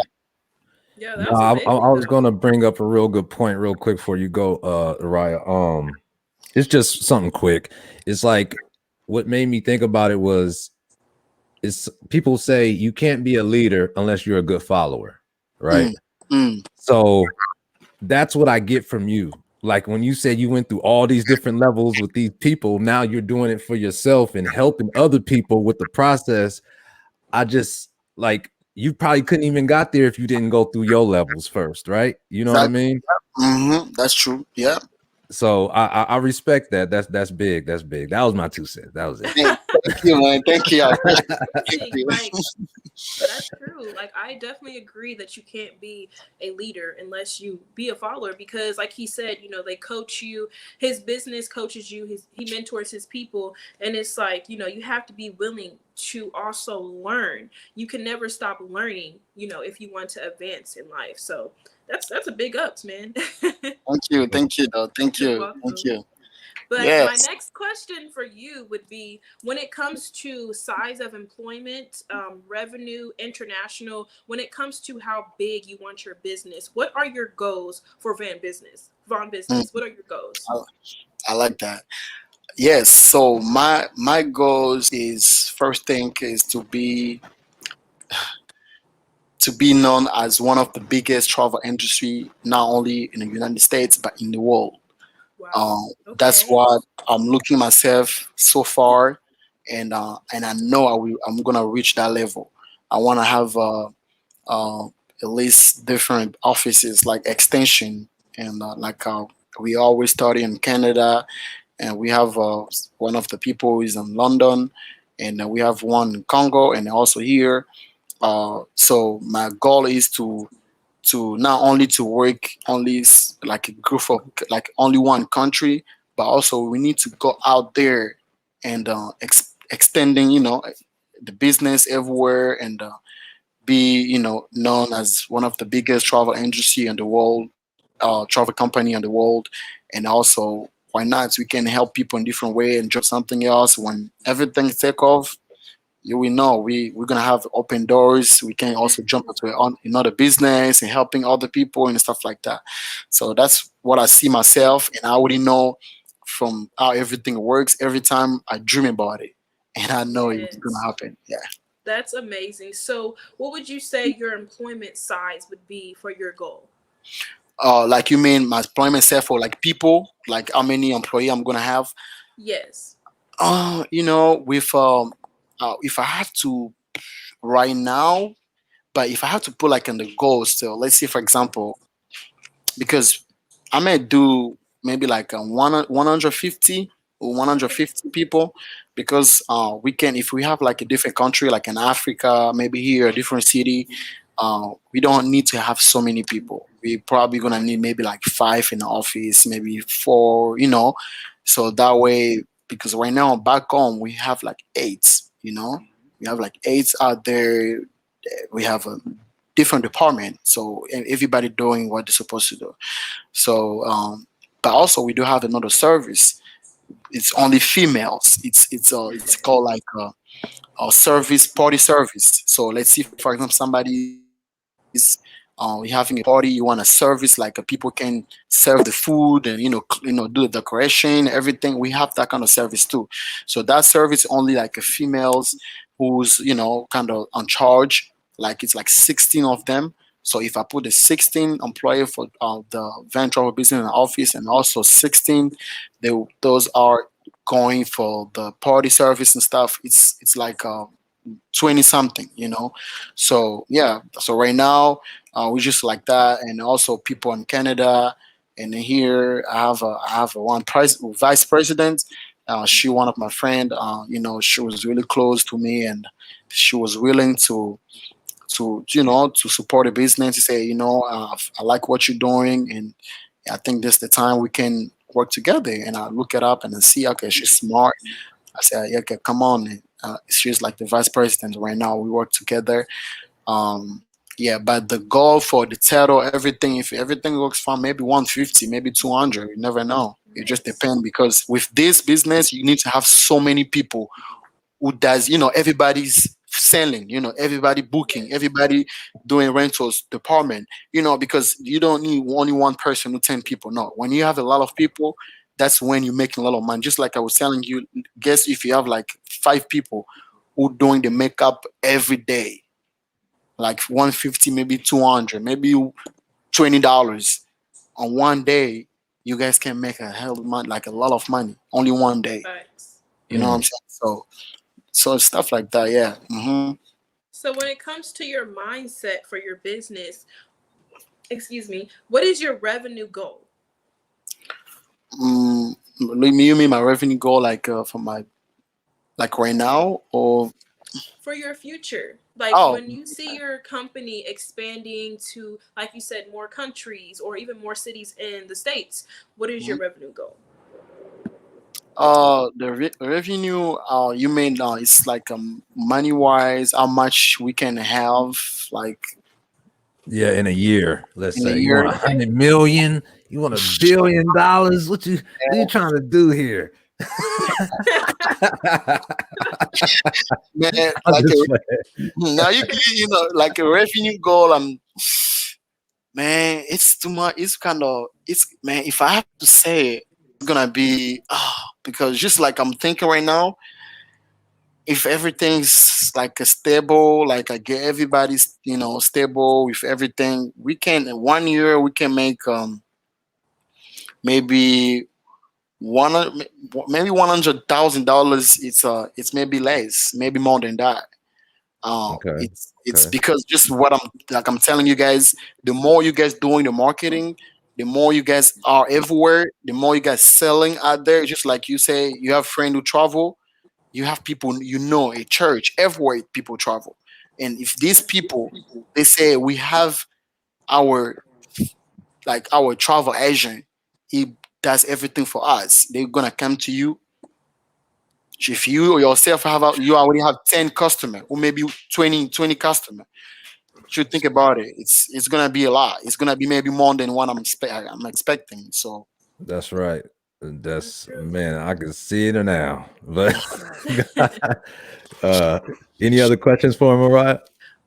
Yeah, No, that's I amazing was though. gonna bring up a real good point real quick before you go, Raya. It's just something quick. It's like what made me think about it was it's people say you can't be a leader unless you're a good follower, right? Mm, mm, So that's what I get from you. Like when you said you went through all these different levels with these people, now you're doing it for yourself and helping other people with the process. I just like you probably couldn't even got there if you didn't go through your levels first, right? You know what I exactly. mean? That's true. Yeah. So I respect that. That's big. That's big. That was my 2 cents. That was it. Thank you, man. Thank you. I appreciate it. Thank Amazing. you. Like that's true. Like I definitely agree that you can't be a leader unless you be a follower because like he said, they coach you, his business coaches you, he mentors his people and it's like, you have to be willing to also learn. You can never stop learning, if you want to advance in life. So that's a big ups, man. Thank you. Thank you, though. Thank You're you. Thank welcome. you. But my Yes. next question for you would be when it comes to size of employment, revenue, international, when it comes to how big you want your business, what are your goals for Vaughn Mm, Business? What are your goals? I, I like that. Yes. So my goals is first thing is to be known as one of the biggest travel industry, not only in the United States but in the world. Wow. That's Okay. what I'm looking myself so far, and I know I'm gonna reach that level. I want to have uh, at least different offices like extension, and like we always study in Canada, and we have one of the people is in London, and we have one in Congo, and also here. So my goal is to not only to work only like a group of like only one country, but also we need to go out there and extending, the business everywhere, and be, known as one of the biggest travel industry in the world, travel company in the world, and also why not we can help people in different way and just something else when everything take off. You will know we're gonna have open doors. We can also jump into another business and helping other people and stuff like that. So that's what I see myself, and I already know from how everything works. Every time I dream about it, and I know it's gonna Yes. happen. Yeah. That's amazing. So, what would you say your employment size would be for your goal? Like you mean my employment set for like people, like how many employee I'm gonna have? Yes. With if I have to right now, but if I have to put like in the goal still, let's say for example, because I may do maybe like a 150 or 150 people, because we can, if we have like a different country like in Africa, maybe here a different city, we don't need to have so many people. We probably gonna need maybe like five in the office, maybe four, so that way, because right now back home we have like eight, we have like eight out there. We have a different department, so everybody doing what they're supposed to do. So, but also we do have another service. It's only females. It's called like a service party service. So let's see, for example, somebody's we having a party. You want a service like people can serve the food and do the decoration, everything. We have that kind of service too. So that service only like a females who's kind of on charge. Like it's like 16 of them. So if I put the 16 employee for the van travel business in the office, and also 16, those are going for the party service and stuff. It's like 20 something, you know. So yeah, so right now we just like that. And also people in Canada. And here I have a vice president. She one of my friend, she was really close to me, and she was willing to support the business, to say, I like what you're doing, and I think this the time we can work together. And I look it up and I see, okay, she's smart. I said, yeah, okay, come on. She's like the vice president right now. We work together. Yeah, but the goal for the title, everything, if everything works fine, maybe 150, maybe 200. You never know. It just Nice. depends, because with this business, you need to have so many people who does, everybody's selling, everybody booking, Yes. everybody doing rentals department, because you don't need only one person or 10 people. No, when you have a lot of people, that's when you're making a lot of money. Just like I was telling you, guess if you have like 5 people who doing the makeup every day, like 150, maybe 200, maybe $20 on one day, you guys can make a hell of money, like a lot of money, only one day. Facts. You know what I'm Mm. saying? So stuff like that, yeah. So when it comes to your mindset for your business, excuse me, what is your revenue goal Mm, you mean my revenue goal, like for my, like right now, or for your future? Like oh, when you see your company expanding to, like you said, more countries or even more cities in the States, what is your mhm. revenue goal? The revenue, you mean it's like money wise, how much we can have, like Yeah, in a year, let's in a say you year. want a Okay. 100 million, you want $1 billion. What you trying to do here? Man, I'm like just playing. now like a revenue goal. Man, it's too much. It's kind of, it's, man. If I have to say it, it's gonna be because just like I'm thinking right now, if everything's like a stable, like I get everybody's stable with everything, we can in 1 year we can make maybe one maybe $100,000. It's maybe less, maybe more than that. Okay. It's Okay. because just what I'm telling you guys, the more you guys doing the marketing, the more you guys are everywhere, the more you guys selling out there. Just like you say, you have friend who travel, you have people, a church everywhere people travel. And if these people, they say we have our, like our travel agent, he does everything for us, they're gonna come to you. If you yourself you already have 10 customer, or maybe 20 customer, should think about it. It's gonna be a lot. It's gonna be maybe more than what I'm expecting. So That's right. That's That's true. man, I can see it now. But uh any other questions for him, Mariah?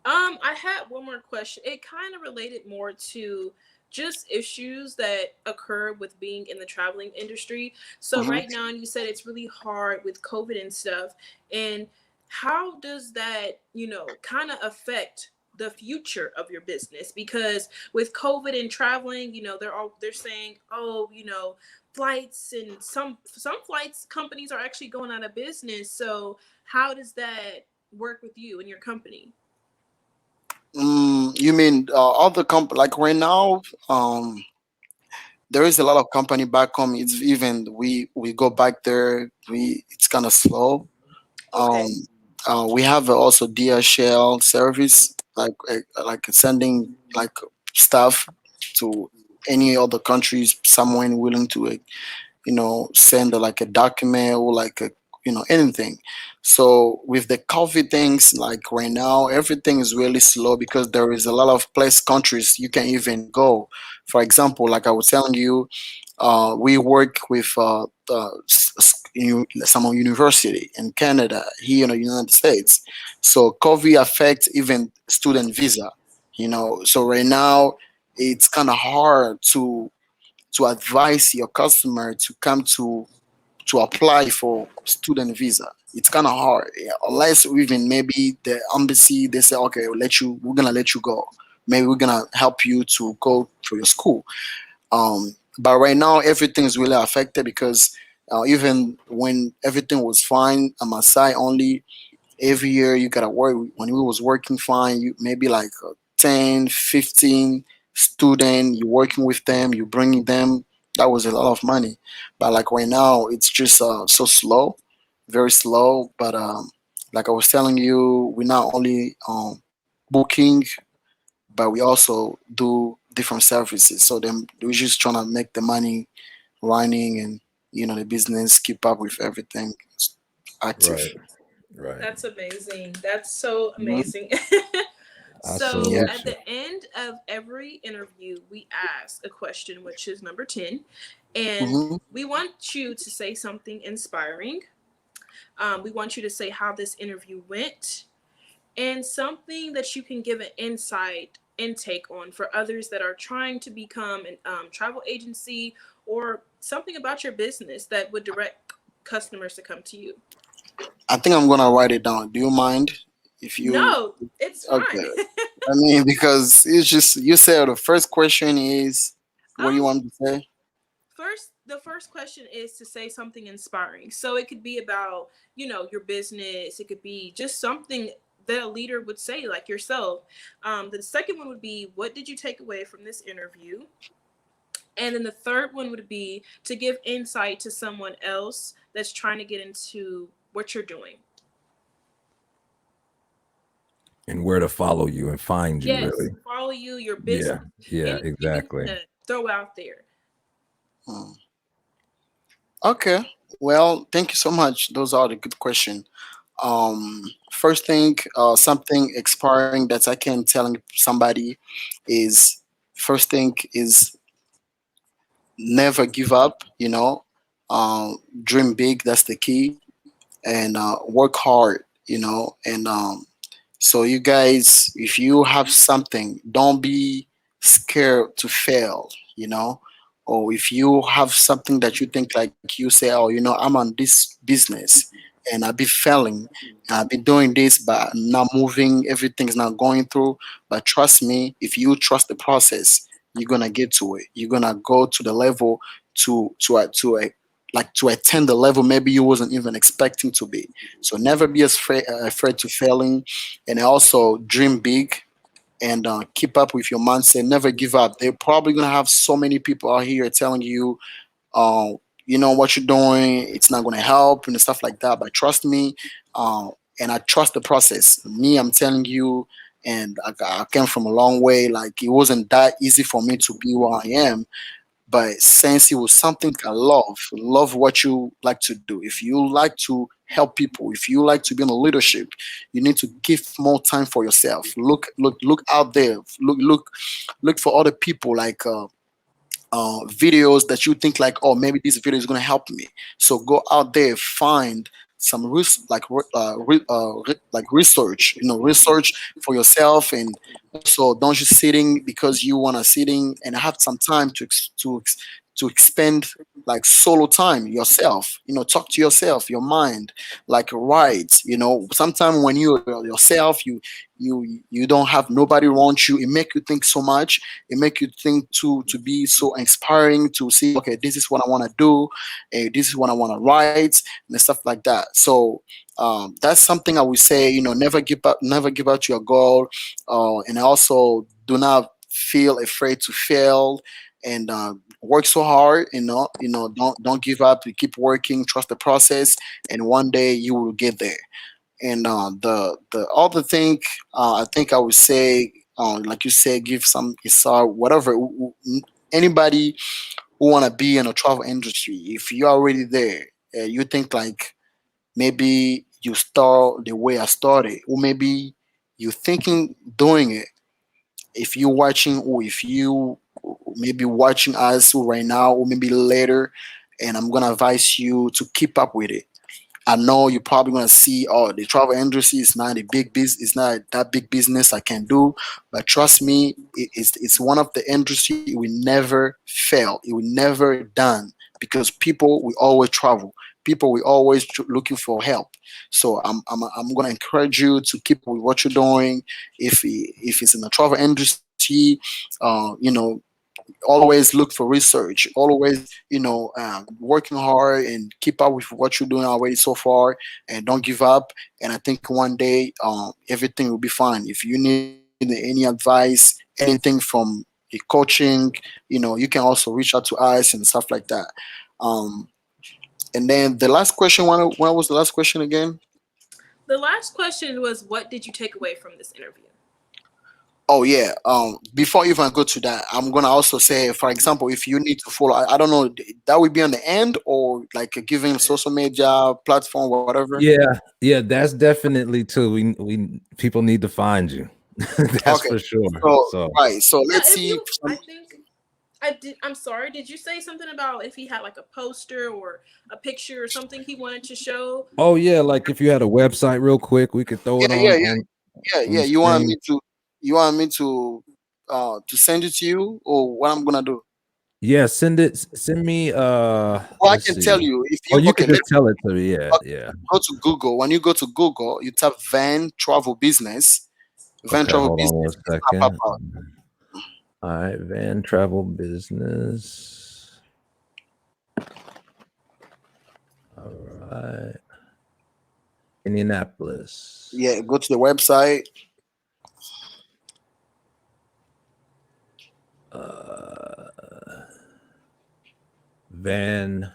I had one more question. It kind of related more to just issues that occur with being in the traveling industry. So mhm. right now, and you said it's really hard with COVID and stuff. And how does that, kind of affect the future of your business? Because with COVID and traveling, they're saying, oh, flights and some flights companies are actually going out of business. So how does that work with you and your company? You mean other like right now? There is a lot of company back home. It's even we go back there. It's kind of slow. Um, Okay. we have also DHL service, like sending like stuff to any other countries. Someone willing to send like a document, or like a anything. So with the COVID things, like right now everything is really slow, because there is a lot of place countries you can even go. For example, like I was telling you, we work with some university in Canada, here in the United States. So COVID affects even student visa, so right now it's kind of hard to advise your customer to come to apply for student visa. It's kind of hard, yeah, unless even maybe the embassy, they say, okay, we're gonna let you go. maybe we're gonna help you to go to your school. But right now, everything is really affected because even when everything was fine on my side, only every year you gotta work. When we was working fine, you maybe like 10, 15 student, you working with them, you bringing them. That was a lot of money. But like right now, it's just so slow, very slow. But like I was telling you, we not only booking, but we also do different services. So then we're just trying to make the money running, and the business keep up with everything active. Right. Right. That's amazing. That's so Mhm. amazing. I So, Yeah. salute at you. the end of every interview, we ask a question, which is number 10. And Hmm. we want you to say something inspiring. We want you to say how this interview went and something that you can give an insight intake on for others that are trying to become a travel agency, or something about your business that would direct customers to come to you. I think I'm gonna write it down. Do you mind if you? No, it's Okay. fine. I mean, because it's just you said the first question is, what do you um, want me to say? the first question is to say something inspiring. So it could be about, your business. It could be just something that a leader would say, like yourself. The second one would be, what did you take away from this interview? And then the third one would be to give insight to someone else that's trying to get into what you're doing. And where to follow you and find you, Yes, really. follow you, your Yeah. business, Yeah, anything you want exactly. to throw out there. Hmm. Okay. Well, thank you so much. Those are the good questions. First thing, something expiring that I can tell somebody is, first thing is never give up. Dream big. That's the key, and work hard. And so you guys, if you have something, don't be scared to fail. Or if you have something that you think, like you say, oh, I'm on this business and I've been failing, I've been doing this but not moving, everything's not going through. But trust me, if you trust the process, you're gonna get to it. You're gonna go to the level to attain the level maybe you wasn't even expecting to be. So never be afraid to failing, and also dream big, and keep up with your mindset. Never give up. They're probably gonna have so many people out here telling you, uh, what you're doing, it's not gonna help and stuff like that. But trust me, uh, and I trust the process. Me, I'm telling you, and I came from a long way. Like it wasn't that easy for me to be where I am, but since it was something I love what you like to do. If you like to help people, if you like to be in a leadership, you need to give more time for yourself. Look out there. Look for other people, like videos that you think like, oh, maybe this video is going to help me. So go out there, find some like research, research for yourself. And also don't just sitting because you want to sitting, and have some time to expend like solo time yourself. Talk to yourself, your mind, like write. Sometimes when you're yourself, you don't have nobody around you, it make you think so much. It make you think to be so inspiring, to see, okay, this is what I want to do, this is what I want to write, and stuff like that. So that's something I would say. Never give up your goal, and also do not feel afraid to fail, and work so hard. Don't give up. You keep working, trust the process, and one day you will get there. And the other thing, I think I would say, like you said, give some whatever. Anybody who want to be in a travel industry, if you're already there, you think like maybe you start the way I started, or maybe you thinking doing it. If you're watching, or if you maybe watching us right now, or maybe later, and I'm gonna advise you to keep up with it. I know you're probably gonna see, oh, the travel industry is not a big business, it's not that big business I can do. But trust me, it's one of the industry it will never fail. It will never done, because people will always travel. People will always looking for help. So I'm gonna encourage you to keep up with what you're doing. If it's in the travel industry, expertise. You know, always look for research, always, working hard and keep up with what you're doing already so far, and don't give up. And I think one day, everything will be fine. If you need any advice, anything from a coaching, you can also reach out to us and stuff like that. um, and then the last question, what was the last question again? The last question was, what did you take away from this interview? Oh yeah. Before you even go to that, I'm gonna also say, for example, if you need to follow, I don't know, that would be on the end, or like a given social media platform, whatever. Yeah, yeah, that's definitely too. We people need to find you. That's Okay. for sure. So So right. So Yeah, let's if see. you, I think I did. I'm sorry. Did you say something about if he had like a poster or a picture or something he wanted to show? oh yeah, like if you had a website real quick, we could throw Yeah, it yeah, on yeah, yeah, on yeah. the screen. You want me to send it to you, or what I'm gonna do? Yeah, send me Well, I let's can see. tell you if Oh, you you okay. could Let just tell it to me. Yeah, okay, yeah. go to Google. When you go to Google, you type Van Travel Business. Van Okay, Travel hold on one Business. It's gonna pop second. out. All right, van travel business. All right, Indianapolis. Yeah, go to the website. Uh, Van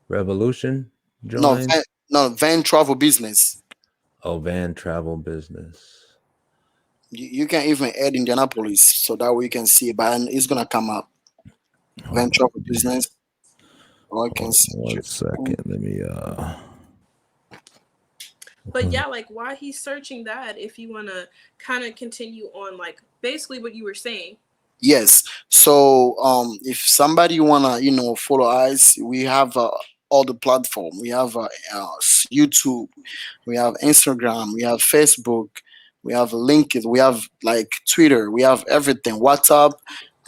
Revolution No, join. Van Travel Business. Oh, van travel business. You can even add Indianapolis so that way you can see it, but it's gonna come up. Van Hold Travel on, Business. Or I can hold send on one you. second. Let me But yeah, like why he's searching that if you want to kind of continue on like basically what you were saying. Yes. So if somebody wanna follow us, we have all the platform. We have YouTube, we have Instagram, we have Facebook, we have LinkedIn, we have like Twitter, we have everything. WhatsApp.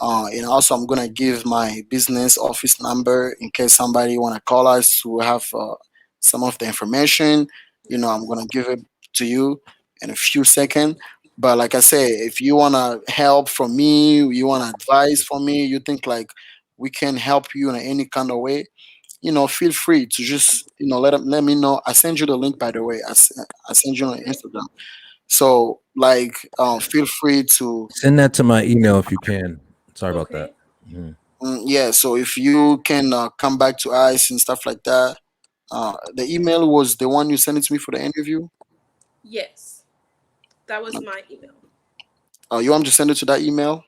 And also, I'm gonna give my business office number in case somebody wanna call us to have some of the information. I'm gonna give it to you in a few seconds. But like I say, if you wanna help from me, you want advice from me, you think like we can help you in any kind of way, feel free to just let me know. I send you the link, by the way. I send you on Okay. Instagram. So like, feel free to. send that to my email if you can. Sorry about that. Okay. Mhm. Yeah. So if you can come back to us and stuff like that. The email was the one you sent it to me for the interview. Yes, that was my email. You want me to send it to that email?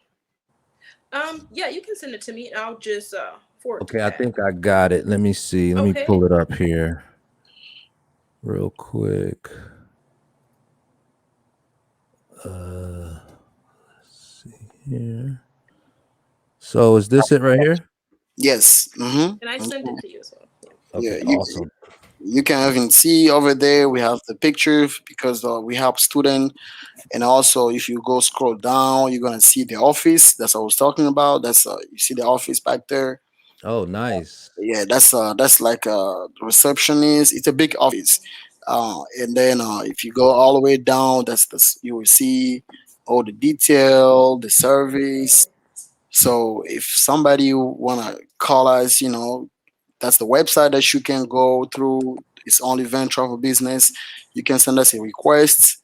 Yeah, you can send it to me and I'll just forward to Okay, I Pat. think I got it. Let me see. Let me Okay. pull it up here real quick. Let's see here. So is this it right here? Yes. And I sent it to you as well. Yeah. Yeah. Okay, awesome. You can even see over there we have the picture because we help student. And also, if you go scroll down, you're gonna see the office. That's what I was talking about. That's you see the office back there. Oh, nice. Yeah, that's like a receptionist. It's a big office. And then if you go all the way down, that's you will see all the detail, the service. So if somebody wanna call us, that's the website that you can go through. It's only Van Travel Business. You can send us a request.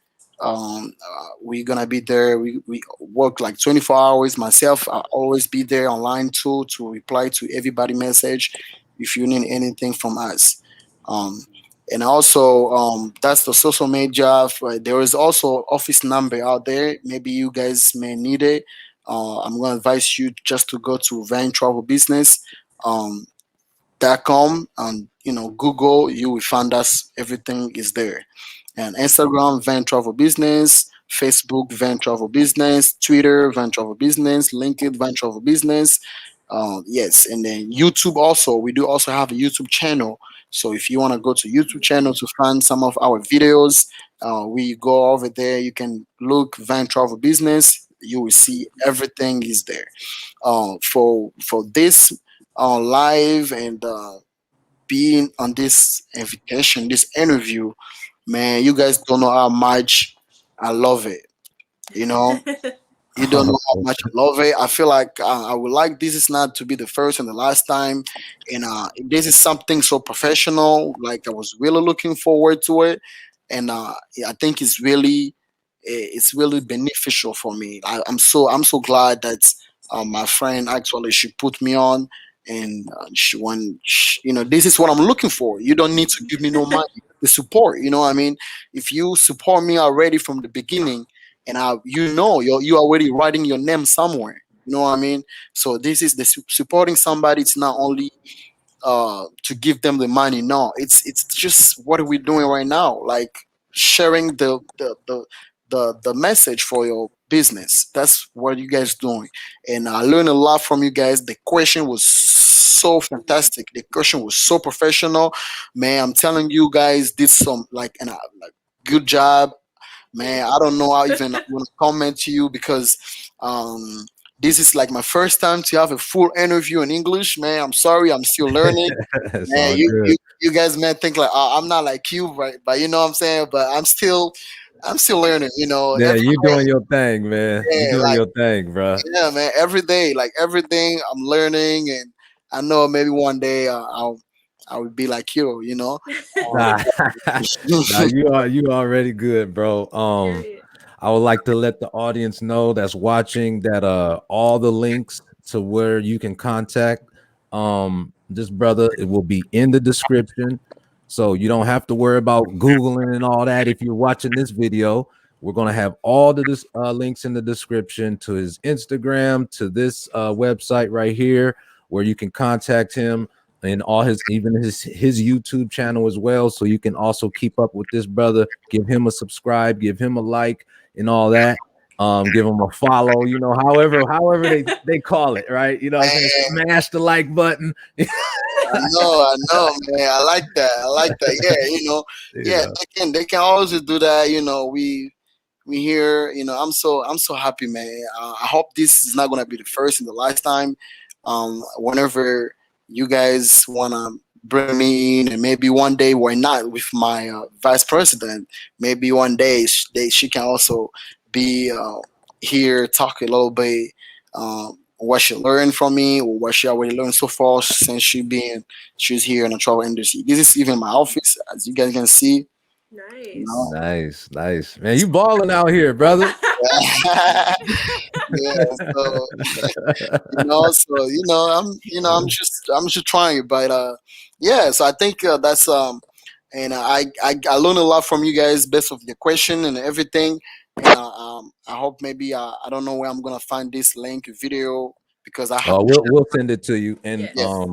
We're gonna be there. We work like 24 hours. Myself, I always be there online too to reply to everybody message if you need anything from us. Um, and also, that's the social media. There is also office number out there. Maybe you guys may need it. I'm gonna advise you just to go to Van Travel Business. Um, .com and Google, you will find us. Everything is there. And Instagram, Van Travel Business. Facebook, Van Travel Business. Twitter, Van Travel Business. LinkedIn, Van Travel Business. Yes, and then YouTube also. We do also have a YouTube channel. So if you want to go to YouTube channel to find some of our videos, we go over there. You can look Van Travel Business. You will see everything is there. For this live and being on this invitation, this interview, man, you guys don't know how much I love it. You know, You don't know how much I love it. I feel like I would like this is not to be the first and the last time, and this is something so professional. Like I was really looking forward to it, and I think it's really beneficial for me. I'm so glad that my friend actually she put me on, and she when she, this is what I'm looking for. You don't need to give me no money. The support, you know what I mean? If you support me already from the beginning, and you already writing your name somewhere. You know what I mean? So this is the supporting somebody. It's not only to give them the money. No, it's just what are we doing right now? Like sharing the message for your business. That's what you guys doing, and I learned a lot from you guys. The question was so fantastic. The question was so professional, man. I'm telling you guys did some like good job. Man, I don't know how even I want to comment to you because um, this is like my first time to have a full interview in English. Man, I'm sorry, I'm still learning. It's Man, all good. you guys may think like I'm not like you, right? But you know what I'm saying. But I'm still learning. You know, Yeah, every you day, doing your thing, man. You yeah, doing like your thing, bro. yeah, man. Every day, like everything, I'm learning, and I know maybe one day I will be like you. You know. Nah, nah, you already good, bro. Period. I would like to let the audience know that's watching that all the links to where you can contact this brother, it will be in the description. So you don't have to worry about Googling and all that. If you're watching this video, we're gonna have all the links in the description to his Instagram, to this website right here, where you can contact him and all his even his YouTube channel as well. So you can also keep up with this brother, give him a subscribe, give him a like and all that. Give them a follow, however they call it, right? You know what I'm saying? Man, Smash the like button. I know, man. I like that. I like that. Yeah, You yeah, know. they can always do that. We here. I'm so happy, man. I hope this is not gonna be the first and the last time. Whenever you guys wanna bring me in, and maybe one day, why not, with my vice president? Maybe one day she can also be here, talk a little bit. What she learned from me, or what she already learned so far since she's here in the travel industry. This is even my office, as you guys can see. You know. Nice. Nice, nice. Man, you balling out here, brother. Yeah, so I'm just trying, but yeah. So I think that's and I learned a lot from you guys based of the question and everything, and I hope maybe I don't know where I'm gonna find this link video because I have to We'll send it to you, and yeah. Yes.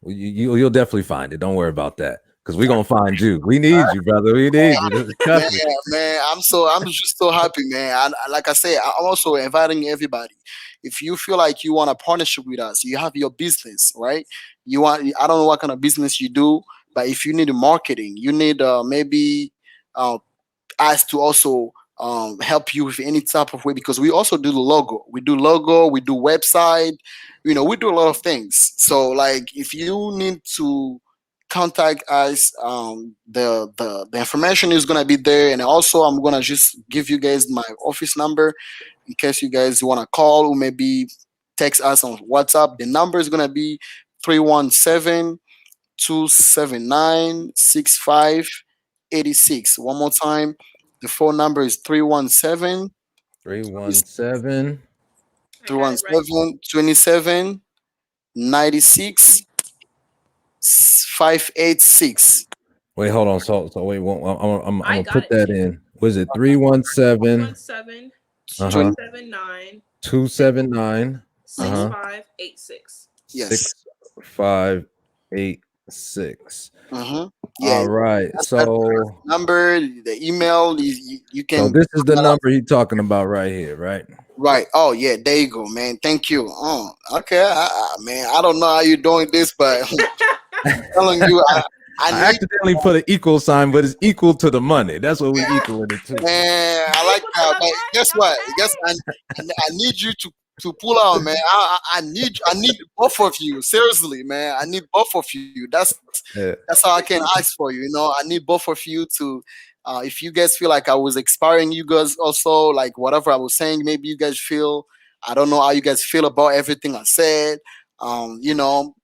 you'll definitely find it. Don't worry about that, because we're gonna find you. We need you, brother. We need you. Man, Trust me. man, I'm just so happy, man. Like I say, I'm also inviting everybody. If you feel like you want a partnership with us, you have your business, right? I don't know what kind of business you do, but if you need marketing, you need maybe uh, us to also help you with any type of way because we also do the logo. We do logo, we do website, we do a lot of things. So like if you need to contact us, the information is gonna be there, and also I'm gonna just give you guys my office number in case you guys wanna call or maybe text us on WhatsApp. The number is gonna be 317-279-6586. One more time. The phone number is 317 317. I got it right. 27 96 586. Wait, hold on. So wait. Well, I'm I gonna got put it that too. in. Was it 317? 317 Uh-huh. 279 279. Uh-huh. 6586. Yes. 6586. Yeah. All right. That's the So number. The email you so can this is find the that out. number he talking about right here, right? Right. Oh yeah, there you go, man. Thank you. Oh, okay. Man, I don't know how you're doing this, but telling you, I I need accidentally put an equal sign, but it's equal to the money. That's what we equal it to. man. I like Equal to that. the But guess money, what? Guess okay? I need you to pull out, man. I need both of you. Seriously, man. I need both of you. That's Yeah. how I can ask for you. I need both of you If you guys feel like I was inspiring you guys, also like whatever I was saying, maybe you guys feel, I don't know how you guys feel about everything I said. You know,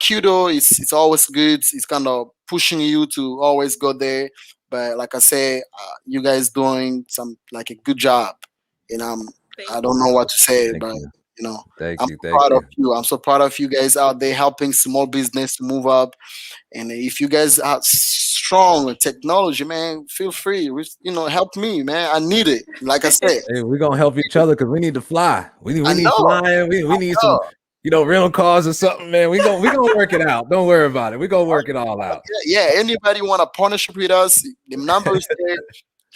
kudo is it's always good. It's kind of pushing you to always go there. But like I say, you guys doing some like a good job, and I Thank don't you. know what to say, Thank but you. you know, Thank I'm you. so Thank proud of you. you. I'm so proud of you guys out there helping small business to move up. And if you guys are strong with technology, man, feel free. You know, help me, man. I need it. Like I said, Hey, we're gonna help each other because we need to fly. We I need know. flying. We need some, rental cars or something, man. We gonna work it out. Don't worry about it. We gonna work it all out. Yeah, anybody want a partnership with us? The number is there.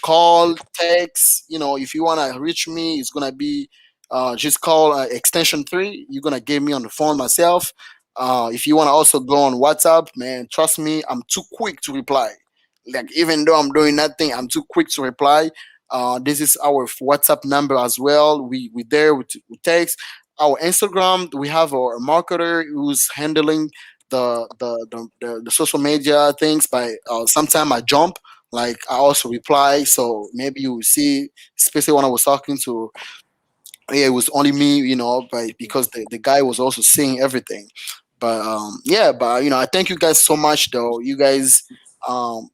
Call, text. You know, if you want to reach me, it's gonna be just call extension 3. You're gonna get me on the phone myself. If you want to also go on WhatsApp, man, trust me, I'm too quick to reply. Like even though I'm doing nothing, I'm too quick to reply. This is our WhatsApp number as well. We there we text. Our Instagram, we have our marketer who's handling the social media things. By sometime I jump, like I also reply. So maybe you will see, especially when I was talking to, yeah, it was only me, you know, but because the guy was also seeing everything. But yeah, but you know, I thank you guys so much though. You guys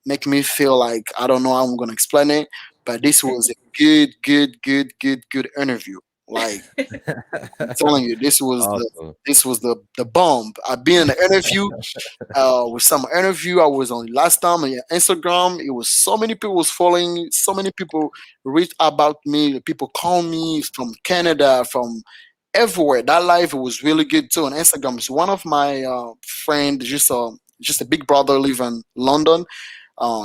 make me feel like I don't know how I'm gonna explain it, but this was a good interview. Like I'm telling you, Awesome. this was the bomb. I've been in an interview with some interview I was on last time on Instagram. It was so many people was following me, so many people reached about me. People call me from Canada, from everywhere. That life was really good too on Instagram. So one of my friend, just a big brother, live in London.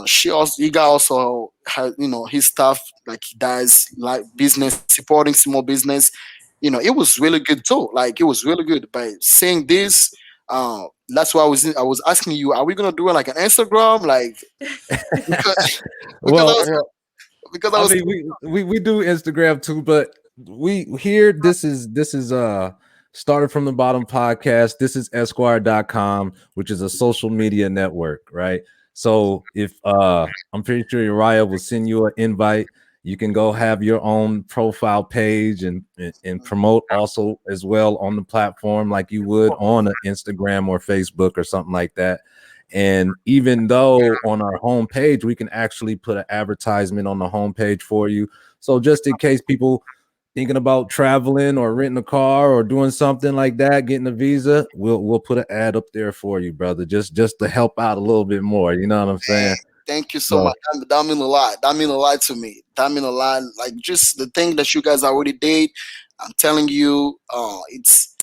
She also he got also has, you know, his stuff like he does like business supporting small business. You know, it was really good too. Like it was really good. By saying this, that's why I was asking you, are we gonna do it like an Instagram, like because because I Well, was well, because I I was mean, we do Instagram too, but we here. This is started from the bottom podcast. This is Esquire.com, which is a social media network, right? So if I'm pretty sure Uriah will send you an invite. You can go have your own profile page and promote also as well on the platform like you would on an Instagram or Facebook or something like that. And even though on our homepage, we can actually put an advertisement on the homepage for you. So just in case people thinking about traveling or renting a car or doing something like that, getting a visa, we'll put an ad up there for you, brother. Just to help out a little bit more. You know what I'm saying? thank you so So much. That mean a lot. That mean a lot to me. That mean a lot. Like just the thing that you guys already did. I'm telling you, it's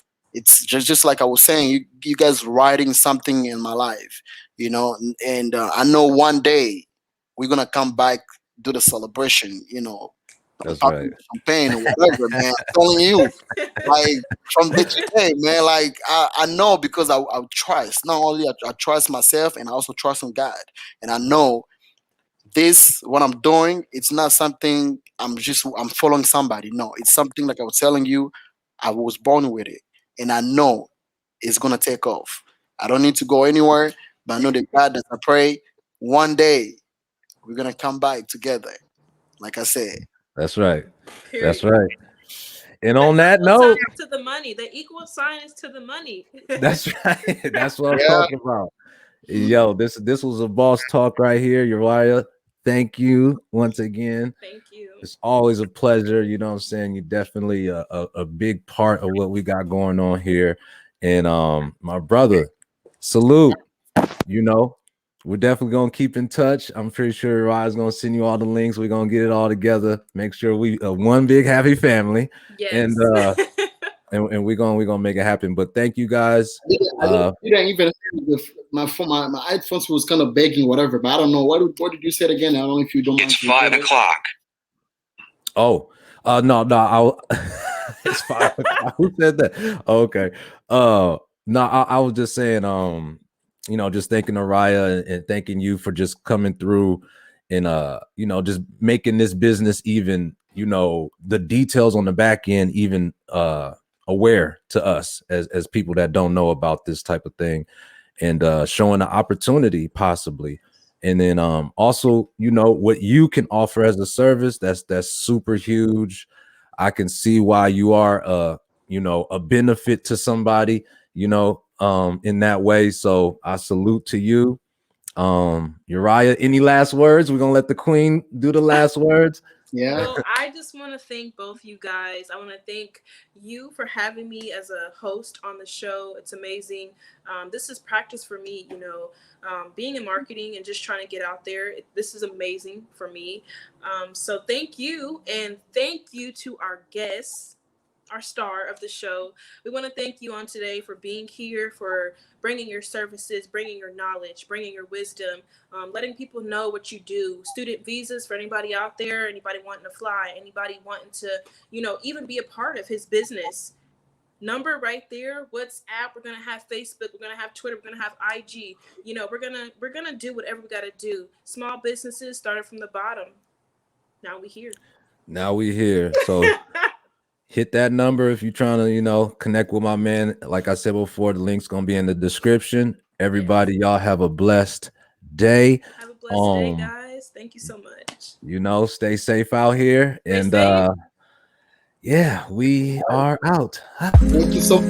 just like I was saying. You guys writing something in my life, you know. And I know one day we're gonna come back, do the celebration. You know, that's popping right. the champagne or whatever, man. I'm telling you, like from day to day, man. Like I know because I trust. Not only I trust myself, and I also trust in God, and I know this what I'm doing, it's not something I'm following somebody. No, it's something like I was telling you, I was born with it. And I know it's gonna take off. I don't need to go anywhere, but I know the God that I pray one day we're gonna come back together. Like I said. That's right. That's Period. right. And The on that equal sign note, is to the money. The equal sign is to the money. that's right. That's what I'm Yeah. talking about. Mhm. Yo, this was a boss talk right here, Uriah. Thank you once again. Thank you. It's always a pleasure. You know what I'm saying? You're definitely a big part of what we got going on here. And my brother, salute. You know, we're definitely gonna keep in touch. I'm pretty sure Uriah's gonna send you all the links. We're gonna get it all together. Make sure we one big happy family. And Yes. and we're gonna make it happen. But thank you guys. I didn't even my phone, my iPhone was kind of begging, whatever, but I don't know. What did you say again? I don't know if you don't mind. It's 5 o'clock. Oh, no, it's 5 o'clock. Who said that? Okay. No, I was just saying, just thanking Araya and thanking you for just coming through and just making this business even, the details on the back end even aware to us as people that don't know about this type of thing and showing the opportunity possibly. And then also, you know, what you can offer as a service, that's super huge. I can see why you are you know, a benefit to somebody, you know, in that way. So I salute to you. Uriah, any last words? We're gonna let the queen do the last words. Yeah. Well, I just want to thank both you guys. I want to thank you for having me as a host on the show. It's amazing. This is practice for me, you know, being in marketing and just trying to get out there. This is amazing for me. So thank you. And thank you to our guests, our star of the show. We want to thank you on today for being here, for bringing your services, bringing your knowledge, bringing your wisdom, letting people know what you do. Student visas for anybody out there, anybody wanting to fly, anybody wanting to, you know, even be a part of his business. Number right there, WhatsApp. We're gonna have Facebook. We're gonna have Twitter. We're gonna have IG. You know, we're gonna do whatever we gotta do. Small businesses started from the bottom. Now we here. Now we here. So hit that number if you're trying to, you know, connect with my man. Like I said before, the link's gonna be in the description. Everybody, y'all have a blessed day. Have a blessed day, guys. Thank you so much. You know, stay safe out here. Stay And safe. yeah, we are out. Thank you so